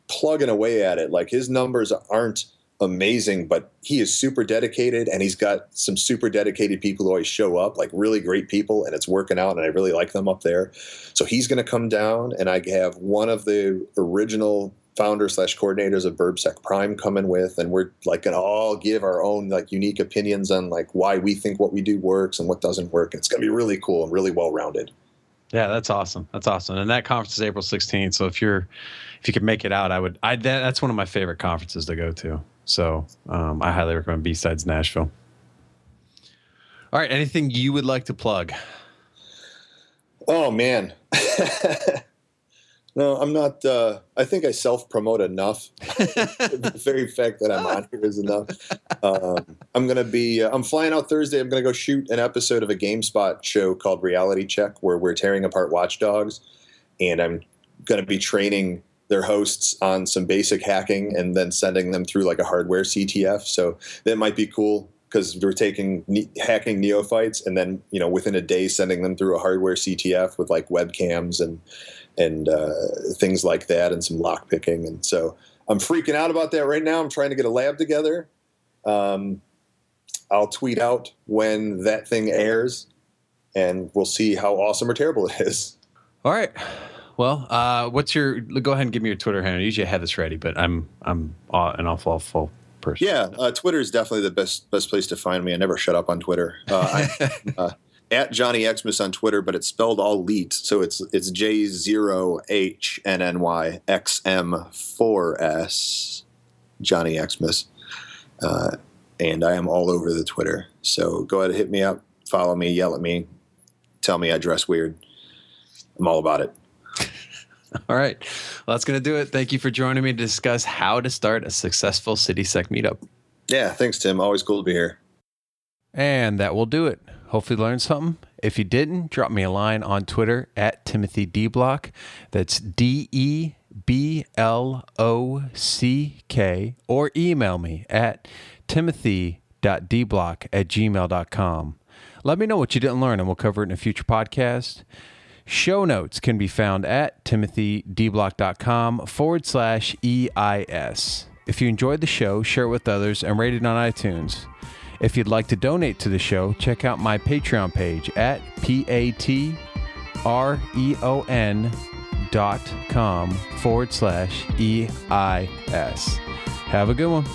plugging away at it. Like his numbers aren't amazing, but he is super dedicated, and he's got some super dedicated people who always show up, like really great people, and it's working out, and I really like them up there. So he's going to come down, and I have one of the original founder/coordinators of BurbSec Prime coming with, and we're like going to all give our own like unique opinions on like why we think what we do works and what doesn't work. It's going to be really cool and really well-rounded. Yeah, that's awesome. And that conference is April 16th. So if you could make it out, that's one of my favorite conferences to go to. So I highly recommend BSides Nashville. All right. Anything you would like to plug? Oh man. No, I'm not. I think I self-promote enough. The very fact that I'm on here is enough. I'm flying out Thursday. I'm going to go shoot an episode of a GameSpot show called Reality Check, where we're tearing apart watchdogs. And I'm going to be training their hosts on some basic hacking and then sending them through like a hardware CTF. So that might be cool because we're taking hacking neophytes and then, within a day sending them through a hardware CTF with like webcams and things like that and some lock picking. And so I'm freaking out about that right now. I'm trying to get a lab together. I'll tweet out when that thing airs and we'll see how awesome or terrible it is. All right. Well, go ahead and give me your Twitter handle. Usually I have this ready, but I'm an awful person. Yeah. Twitter is definitely the best place to find me. I never shut up on Twitter. I'm at Johnny Xmas on Twitter, but it's spelled all leet. So it's J0HNNYXM4S, Johnny Xmas. And I am all over the Twitter. So go ahead and hit me up, follow me, yell at me, tell me I dress weird. I'm all about it. All right. Well, that's going to do it. Thank you for joining me to discuss how to start a successful CitySec meetup. Yeah, thanks, Tim. Always cool to be here. And that will do it. Hopefully learned something. If you didn't, drop me a line on Twitter at Timothy D. Block. That's DEBLOCK, or email me at timothy.dblock@gmail.com. Let me know what you didn't learn and we'll cover it in a future podcast. Show notes can be found at timothydblock.com/EIS. If you enjoyed the show, share it with others and rate it on iTunes. If you'd like to donate to the show, check out my Patreon page at patreon.com/EIS. Have a good one.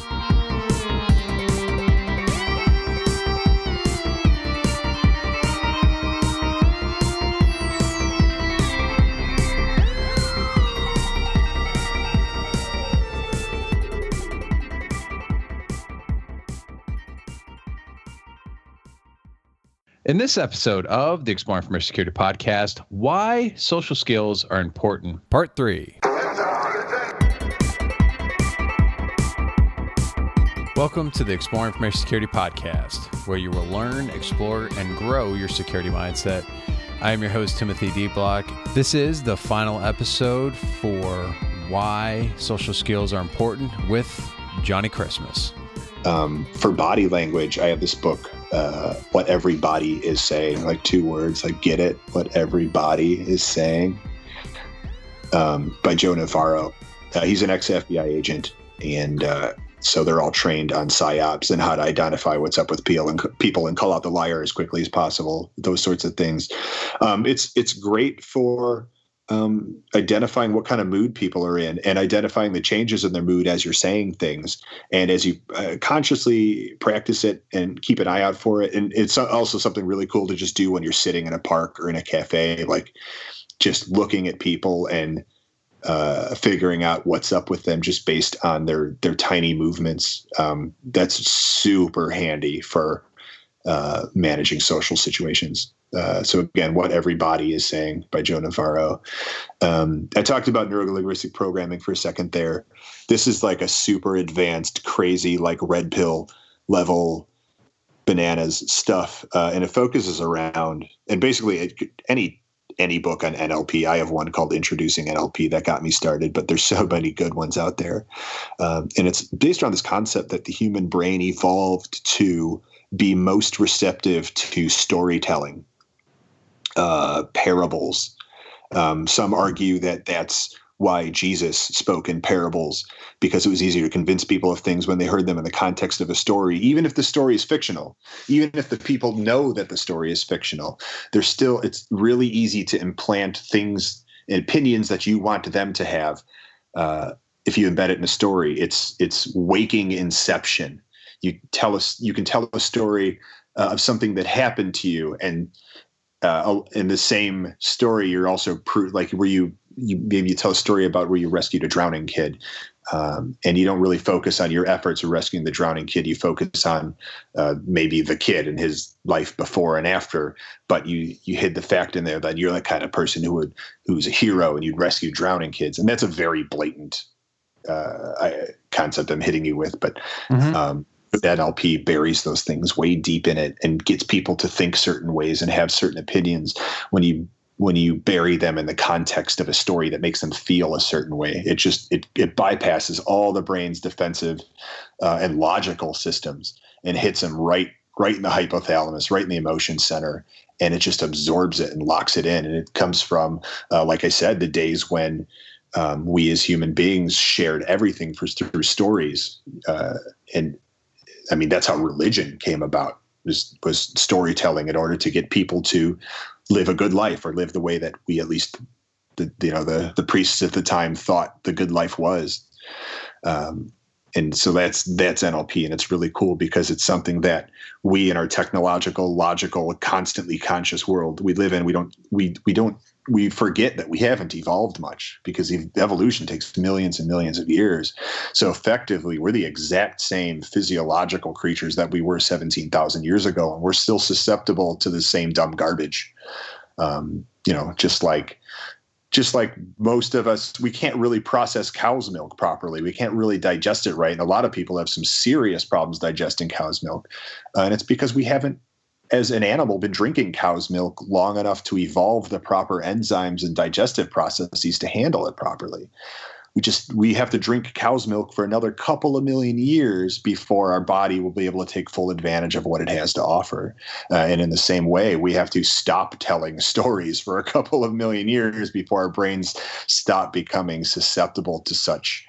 In this episode of the Exploring Information Security podcast, why social skills are important, part 3. Welcome to the Exploring Information Security podcast, where you will learn, explore, and grow your security mindset. I am your host, Timothy D. Block. This is the final episode for why social skills are important with Johnny Xmas. For body language, I have this book, What Every Body Is Saying, like 2 words, like get it, what every body is saying, by Joe Navarro. He's an ex-FBI agent, and so they're all trained on PSYOPs and how to identify what's up with people and call out the liar as quickly as possible, those sorts of things. It's great for identifying what kind of mood people are in and identifying the changes in their mood as you're saying things. And as you consciously practice it and keep an eye out for it. And it's also something really cool to just do when you're sitting in a park or in a cafe, like just looking at people and figuring out what's up with them just based on their tiny movements. That's super handy for managing social situations. So again, What Everybody Is Saying by Joe Navarro. I talked about neurolinguistic programming for a second there. This is like a super advanced, crazy, like red pill level bananas stuff. And it focuses around, and basically any book on NLP. I have one called Introducing NLP that got me started, but there's so many good ones out there. And it's based on this concept that the human brain evolved to be most receptive to storytelling, parables. Some argue that that's why Jesus spoke in parables, because it was easier to convince people of things when they heard them in the context of a story, even if the story is fictional, even if the people know that the story is fictional. It's really easy to implant things and opinions that you want them to have. If you embed it in a story, it's waking inception. You can tell a story of something that happened to you, and in the same story, you're also like where you tell a story about where you rescued a drowning kid, and you don't really focus on your efforts of rescuing the drowning kid. You focus on maybe the kid and his life before and after, but you hid the fact in there that you're the kind of person who's a hero and you'd rescue drowning kids, and that's a very blatant concept I'm hitting you with, but. NLP buries those things way deep in it and gets people to think certain ways and have certain opinions when you bury them in the context of a story that makes them feel a certain way. It bypasses all the brain's defensive and logical systems and hits them right in the hypothalamus, right in the emotion center, and it just absorbs it and locks it in. And it comes from, like I said, the days when we as human beings shared everything through stories, and I mean, that's how religion came about, was storytelling in order to get people to live a good life, or live the way that we, at least the priests at the time, thought the good life was. And so that's NLP, and it's really cool because it's something that we, in our technological, logical, constantly conscious world we live in, we forget that we haven't evolved much, because evolution takes millions and millions of years. So effectively, we're the exact same physiological creatures that we were 17,000 years ago, and we're still susceptible to the same dumb garbage. Just like most of us, we can't really process cow's milk properly. We can't really digest it right. And a lot of people have some serious problems digesting cow's milk. And it's because we haven't, as an animal, been drinking cow's milk long enough to evolve the proper enzymes and digestive processes to handle it properly. We have to drink cow's milk for another couple of million years before our body will be able to take full advantage of what it has to offer. And in the same way, we have to stop telling stories for a couple of million years before our brains stop becoming susceptible to such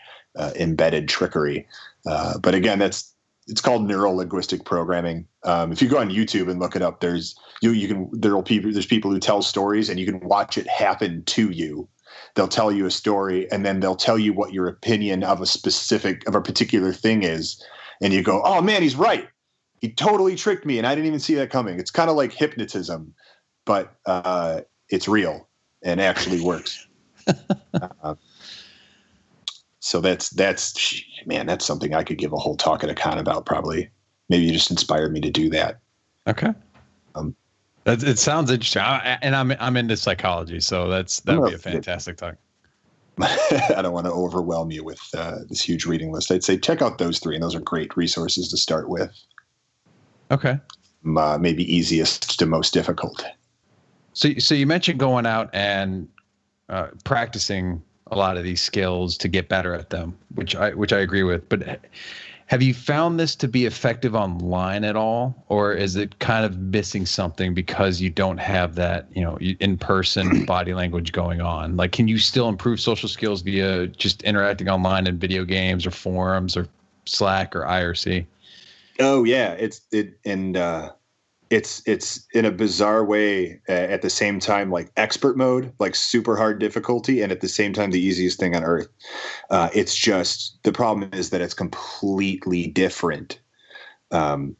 embedded trickery. But again, it's called neurolinguistic programming. If you go on YouTube and look it up, there's people who tell stories, and you can watch it happen to you. They'll tell you a story, and then they'll tell you what your opinion of a particular thing is. And you go, oh man, he's right. He totally tricked me, and I didn't even see that coming. It's kind of like hypnotism, but it's real and actually works. So that's something I could give a whole talk at a con about, probably. Maybe you just inspired me to do that. Okay. It sounds interesting, and I'm into psychology, so that'd be a fantastic talk. I don't want to overwhelm you with this huge reading list. I'd say check out those three, and those are great resources to start with. Okay. Maybe easiest to most difficult. So you mentioned going out and practicing a lot of these skills to get better at them, which I agree with. But have you found this to be effective online at all, or is it kind of missing something because you don't have that, in-person body language going on? Like, can you still improve social skills via just interacting online in video games or forums or Slack or IRC? Oh yeah, it's in a bizarre way at the same time, like expert mode, like super hard difficulty, and at the same time the easiest thing on earth. It's just, the problem is that it's completely different, and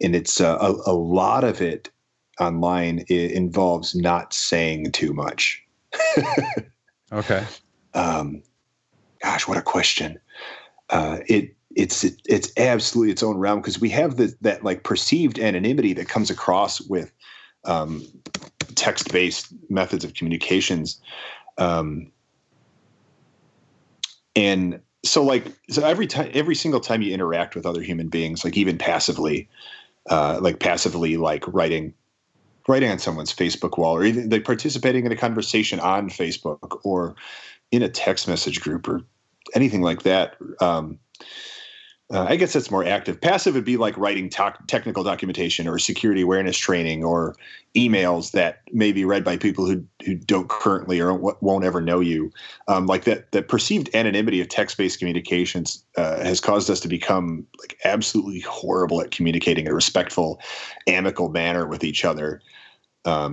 it's a lot of it online. It involves not saying too much. Okay. Gosh, what a question. It it's absolutely its own realm, because we have that like perceived anonymity that comes across with text-based methods of communications. And so every single time you interact with other human beings, like even passively, like writing on someone's Facebook wall, or even like participating in a conversation on Facebook or in a text message group or anything like that. I guess that's more active. Passive would be like writing technical documentation or security awareness training or emails that may be read by people who don't currently or won't ever know you. Like that perceived anonymity of text-based communications has caused us to become like absolutely horrible at communicating in a respectful, amicable manner with each other. As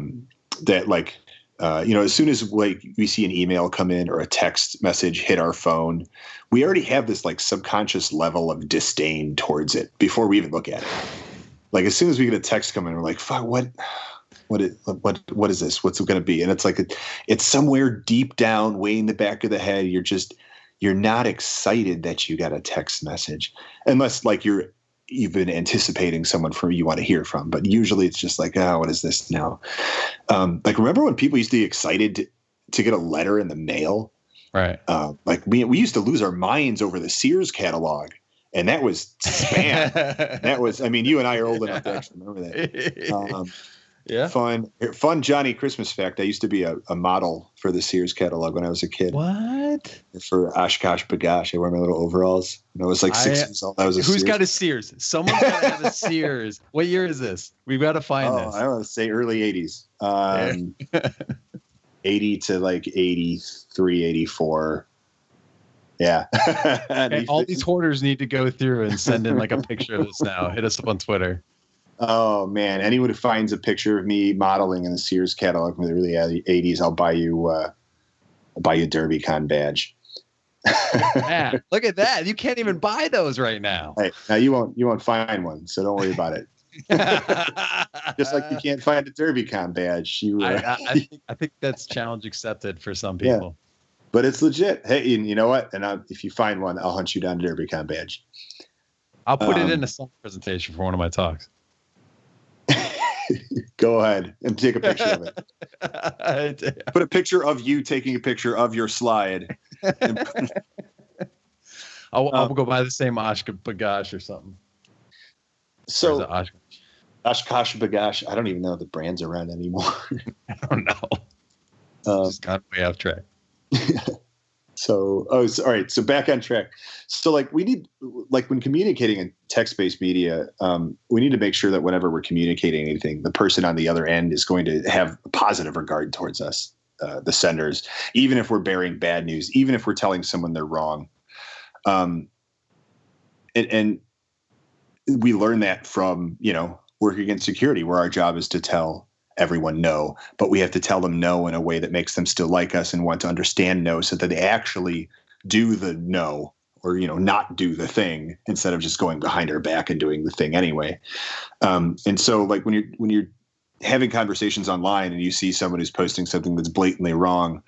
soon as like we see an email come in or a text message hit our phone, we already have this like subconscious level of disdain towards it before we even look at it. Like as soon as we get a text come in, we're like, "Fuck, what is this? What's it going to be?" And it's like it's somewhere deep down, way in the back of the head. You're not excited that you got a text message, unless like you've been anticipating someone you want to hear from. But usually it's just like, oh, what is this now? Like, remember when people used to be excited to get a letter in the mail? Right. Like we used to lose our minds over the Sears catalog, and that was spam. That was, I mean, you and I are old enough to actually remember that. Yeah. Fun Johnny Christmas fact. I used to be a model for the Sears catalog when I was a kid. What? For Oshkosh Bagosh. I wore my little overalls. When I was like 6 years old. Who's got a Sears? Someone's got to have a Sears. What year is this? We've got to find this. I want to say early 80s. 80 to like 83, 84. Yeah. And all these hoarders need to go through and send in like a picture of this now. Hit us up on Twitter. Oh man, anyone who finds a picture of me modeling in the Sears catalog from the early 80s, I'll buy you a DerbyCon badge. Yeah, look at that. You can't even buy those right now. Hey, now you won't find one, so don't worry about it. Just like you can't find a DerbyCon badge. I think that's challenge accepted for some people. Yeah, but it's legit. Hey, and you know what? And if you find one, I'll hunt you down a DerbyCon badge. I'll put it in a slide presentation for one of my talks. Go ahead and take a picture of it. Put a picture of you taking a picture of your slide. I'll go buy the same Oshkosh Bagosh or something. So Oshkosh Bagosh, I don't even know if the brand's around anymore. I don't know. Just got way off track. All right. So back on track. So like we need, like when communicating in text-based media, we need to make sure that whenever we're communicating anything, the person on the other end is going to have a positive regard towards us, the senders, even if we're bearing bad news, even if we're telling someone they're wrong. And we learn that from, working in security, where our job is to tell everyone no, but we have to tell them no in a way that makes them still like us and want to understand no, so that they actually do the no, or not do the thing, instead of just going behind our back and doing the thing anyway. And so like when you're having conversations online and you see someone who's posting something that's blatantly wrong,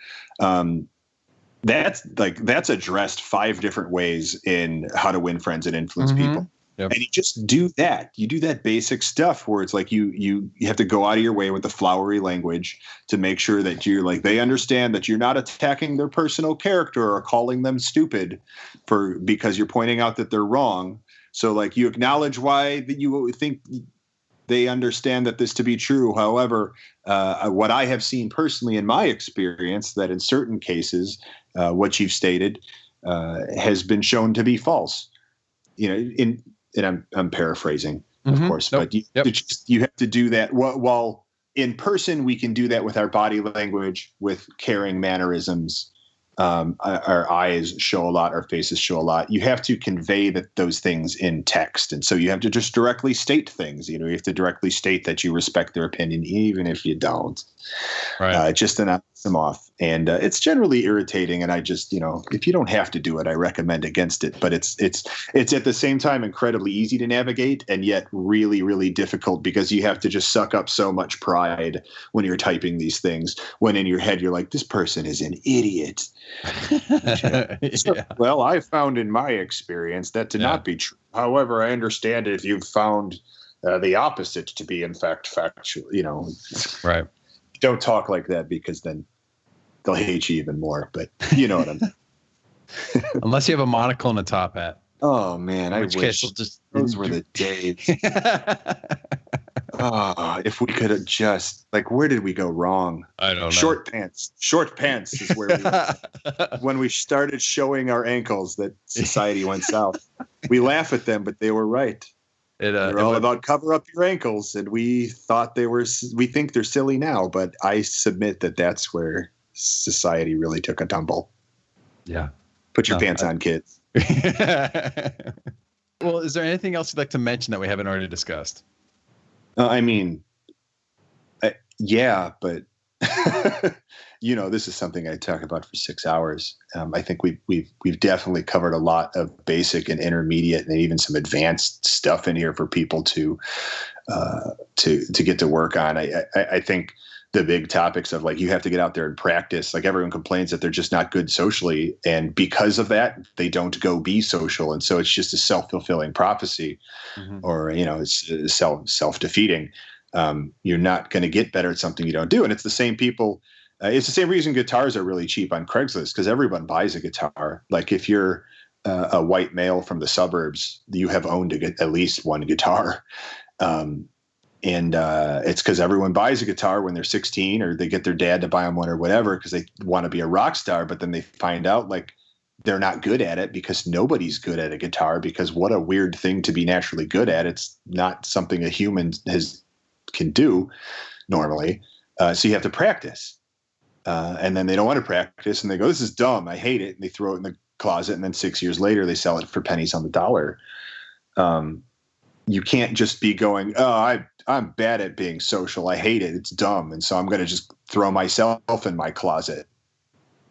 that's addressed 5 different ways in How to Win Friends and Influence People. Yep. And you just do that. You do that basic stuff where it's like you have to go out of your way with the flowery language to make sure that you're like, they understand that you're not attacking their personal character or calling them stupid because you're pointing out that they're wrong. So like you acknowledge why that you think they understand that this to be true. However, what I have seen personally in my experience, that in certain cases, what you've stated has been shown to be false. And I'm paraphrasing, of course, but you have to do that. While in person, we can do that with our body language, with caring mannerisms. Our eyes show a lot, our faces show a lot. You have to convey those things in text. And so you have to just directly state things. You have to directly state that you respect their opinion, even if you don't. Right. Just them off, and it's generally irritating. And I just, if you don't have to do it, I recommend against it. But it's at the same time incredibly easy to navigate, and yet really, really difficult, because you have to just suck up so much pride when you're typing these things. When in your head you're like, this person is an idiot. Yeah. Well, I found in my experience that to not be true. However, I understand if you've found the opposite to be in fact factual. Right. Don't talk like that, because then they'll hate you even more. But you know what I mean. Unless you have a monocle and a top hat. Oh man, I wish those were the days. If we could have just, where did we go wrong? I don't know. Short pants is where we went. When we started showing our ankles, that society went south. We laugh at them, but they were right. They're all about cover up your ankles, and we think they're silly now, but I submit that that's where society really took a tumble. Yeah. Put your pants on, kids. Well, is there anything else you'd like to mention that we haven't already discussed? Yeah, but this is something I talk about for 6 hours. I think we've definitely covered a lot of basic and intermediate and even some advanced stuff in here for people to get to work on. I think the big topics of you have to get out there and practice. Everyone complains that they're just not good socially, and because of that, they don't go be social, and so it's just a self-fulfilling prophecy, or it's self-defeating. You're not going to get better at something you don't do. And it's the same people. It's the same reason guitars are really cheap on Craigslist, because everyone buys a guitar. If you're a white male from the suburbs, you have owned at least one guitar. And it's because everyone buys a guitar when they're 16, or they get their dad to buy them one or whatever, because they want to be a rock star. But then they find out they're not good at it, because nobody's good at a guitar, because what a weird thing to be naturally good at. It's not something a human can do normally. So you have to practice. And then they don't want to practice, and they go, this is dumb, I hate it. And they throw it in the closet. And then 6 years later, they sell it for pennies on the dollar. You can't just be going, I'm bad at being social, I hate it, it's dumb, and so I'm going to just throw myself in my closet.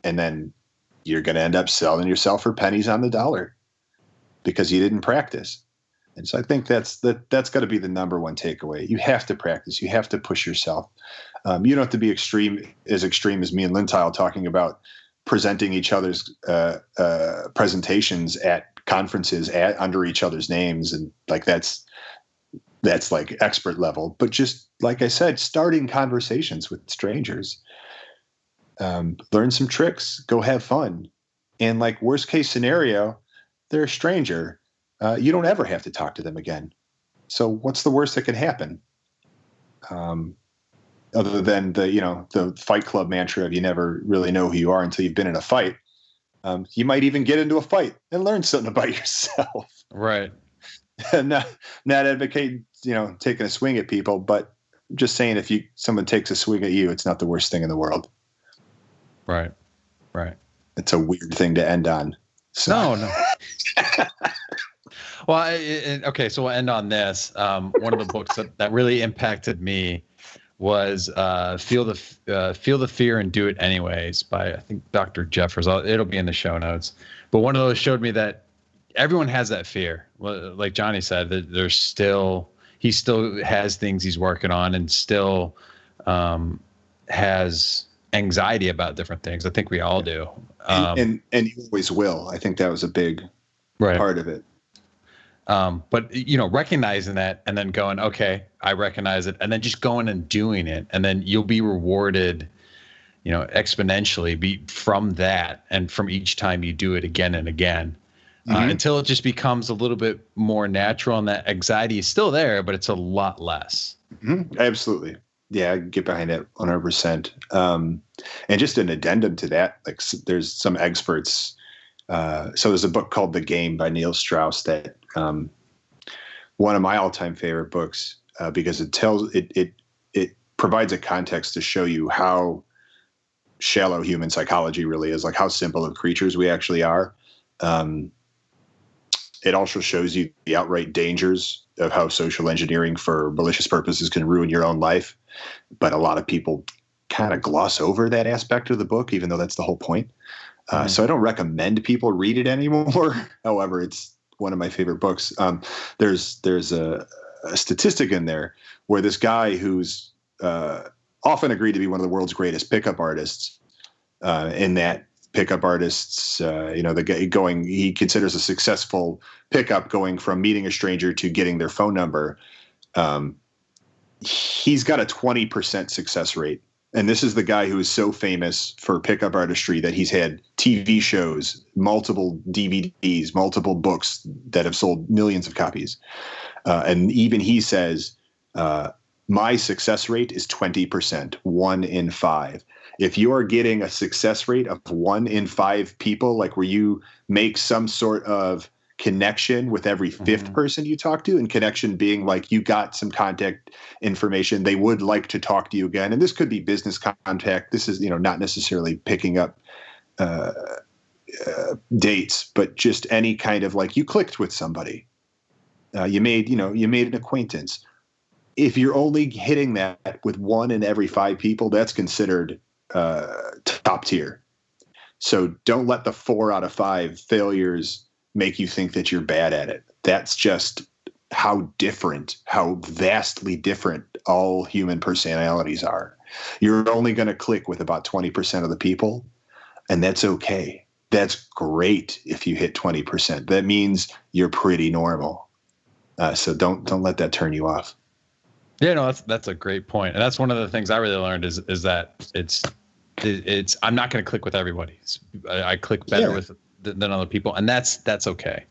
And then you're going to end up selling yourself for pennies on the dollar, because you didn't practice. And so I think that's got to be the number one takeaway. You have to practice. You have to push yourself. You don't have to be extreme as me and Lintile talking about presenting each other's presentations at conferences under each other's names, and that's expert level. But just like I said, starting conversations with strangers, learn some tricks, go have fun, and worst case scenario, they're a stranger. You don't ever have to talk to them again. So what's the worst that can happen? Other than the Fight Club mantra of you never really know who you are until you've been in a fight. You might even get into a fight and learn something about yourself. Right. not advocating, taking a swing at people, but just saying, if someone takes a swing at you, it's not the worst thing in the world. Right. Right. It's a weird thing to end on. So. No. Well, okay, so we'll end on this. One of the books that really impacted me was Feel the Fear and Do It Anyways by, I think, Dr. Jeffers. It'll be in the show notes. But one of those showed me that everyone has that fear. Like Johnny said, that he still has things he's working on, and still has anxiety about different things. I think we all do. And you always will. I think that was a big part of it. But recognizing that, and then going, okay, I recognize it, and then just going and doing it, and then you'll be rewarded, exponentially from that, and from each time you do it again and again, until it just becomes a little bit more natural, and that anxiety is still there, but it's a lot less. Mm-hmm. Absolutely. Yeah, I get behind that 100%. And just an addendum to that, there's some experts. So there's a book called The Game by Neil Strauss that one of my all-time favorite books, because it provides a context to show you how shallow human psychology really is, how simple of creatures we actually are. It also shows you the outright dangers of how social engineering for malicious purposes can ruin your own life. But a lot of people kind of gloss over that aspect of the book, even though that's the whole point. So I don't recommend people read it anymore. However, it's one of my favorite books. There's a statistic in there where this guy who's often agreed to be one of the world's greatest pickup artists, in that pickup artists, the guy he considers a successful pickup going from meeting a stranger to getting their phone number. He's got a 20% success rate. And this is the guy who is so famous for pickup artistry that he's had TV shows, multiple DVDs, multiple books that have sold millions of copies. And even he says, my success rate is 20%, 1 in 5. If you are getting a success rate of 1 in 5 people, like where you make some sort of connection with every fifth person you talk to, and connection being like you got some contact information, they would like to talk to you again. And this could be business contact. This is, not necessarily picking up dates, but just any kind of like you clicked with somebody. You made an acquaintance. If you're only hitting that with 1 in every 5 people, that's considered top tier. So don't let the 4 out of 5 failures make you think that you're bad at it. That's just how vastly different all human personalities are. You're only going to click with about 20% of the people, and that's okay. That's great if you hit 20%. That means you're pretty normal. So don't let that turn you off. Yeah, no, that's a great point. And that's one of the things I really learned is that it's I'm not going to click with everybody. I click better than other people, and that's okay.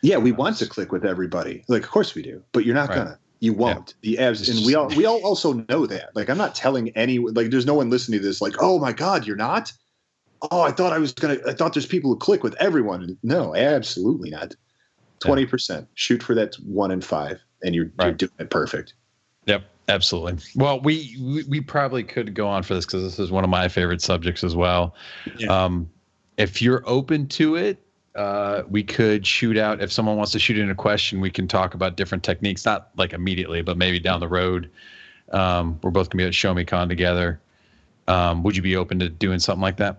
Yeah, we want to click with everybody. Like, of course we do, but you're not gonna. You won't. Yeah. And we all also know that. Like, I'm not telling there's no one listening to this like, oh my God, you're not? Oh, I thought there's people who click with everyone. No, absolutely not. 20%. Shoot for that 1 in 5, and you're doing it perfect. Yep, absolutely. Well, we probably could go on for this because this is one of my favorite subjects as well. Yeah. If you're open to it, we could shoot out. If someone wants to shoot in a question, we can talk about different techniques, not like immediately, but maybe down the road. We're both going to be at ShowMeCon together. Would you be open to doing something like that?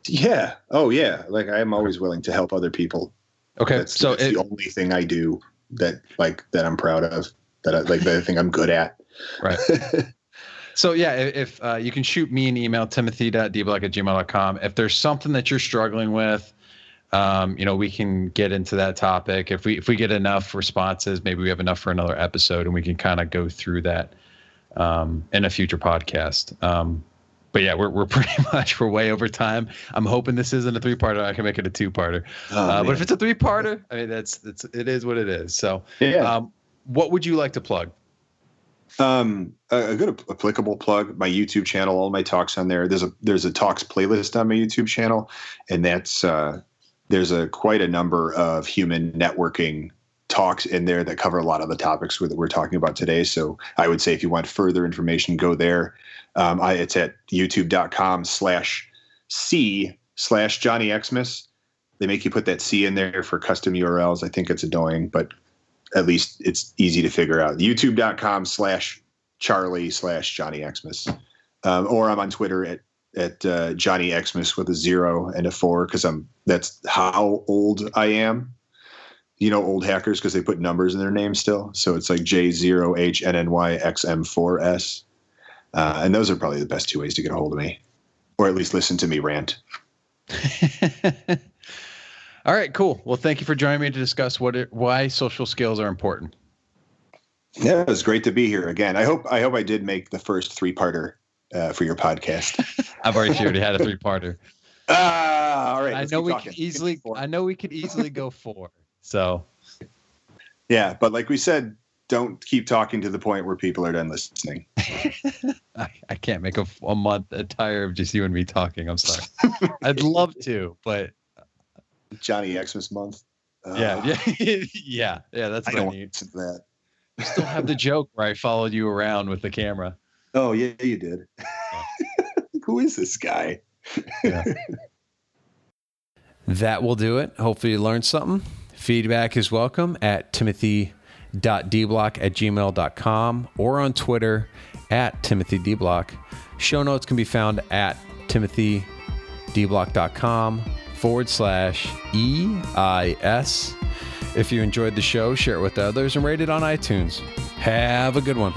Yeah. Oh, yeah. Like, I'm always willing to help other people. Okay. That's the only thing I do that I'm proud of, that I think I'm good at. Right. So yeah, if you can shoot me an email, timothy.dblock@gmail.com. If there's something that you're struggling with, we can get into that topic. If we get enough responses, maybe we have enough for another episode, and we can kind of go through that in a future podcast. But yeah, we're pretty much, we're way over time. I'm hoping this isn't a 3-parter. I can make it a 2-parter. But if it's a 3-parter, I mean, it is what it is. So yeah. What would you like to plug? A good applicable plug, my YouTube channel, all my talks on there. There's a talks playlist on my YouTube channel, and that's there's quite a number of human networking talks in there that cover a lot of the topics that we're talking about today. So I would say if you want further information, go there. It's at youtube.com/C/Johnny Xmas. They make you put that C in there for custom URLs. I think it's annoying, but at least it's easy to figure out. youtube.com/Charlie/Johnny Xmas. Or I'm on Twitter at Johnny Xmas with a 0 and a 4, because that's how old I am. Old hackers, because they put numbers in their name still. So it's like J0HNNYXM4S. And those are probably the best 2 ways to get a hold of me, or at least listen to me rant. All right, cool. Well, thank you for joining me to discuss why social skills are important. Yeah, it was great to be here again. I hope I did make the first 3-parter for your podcast. I've already had a 3-parter. All right. I know we could easily go 4. So, yeah, but like we said, don't keep talking to the point where people are done listening. I can't make a month entire of just you and me talking. I'm sorry. I'd love to, but Johnny Xmas month. Yeah. That's what I need. That. You still have the joke where I followed you around with the camera. Oh yeah, you did. Yeah. Who is this guy? Yeah. That will do it. Hopefully you learned something. Feedback is welcome at timothy.dblock@gmail.com or on Twitter @timothydblock. Show notes can be found at timothydblock.com/EIS. If you enjoyed the show, share it with others and rate it on iTunes. Have a good one.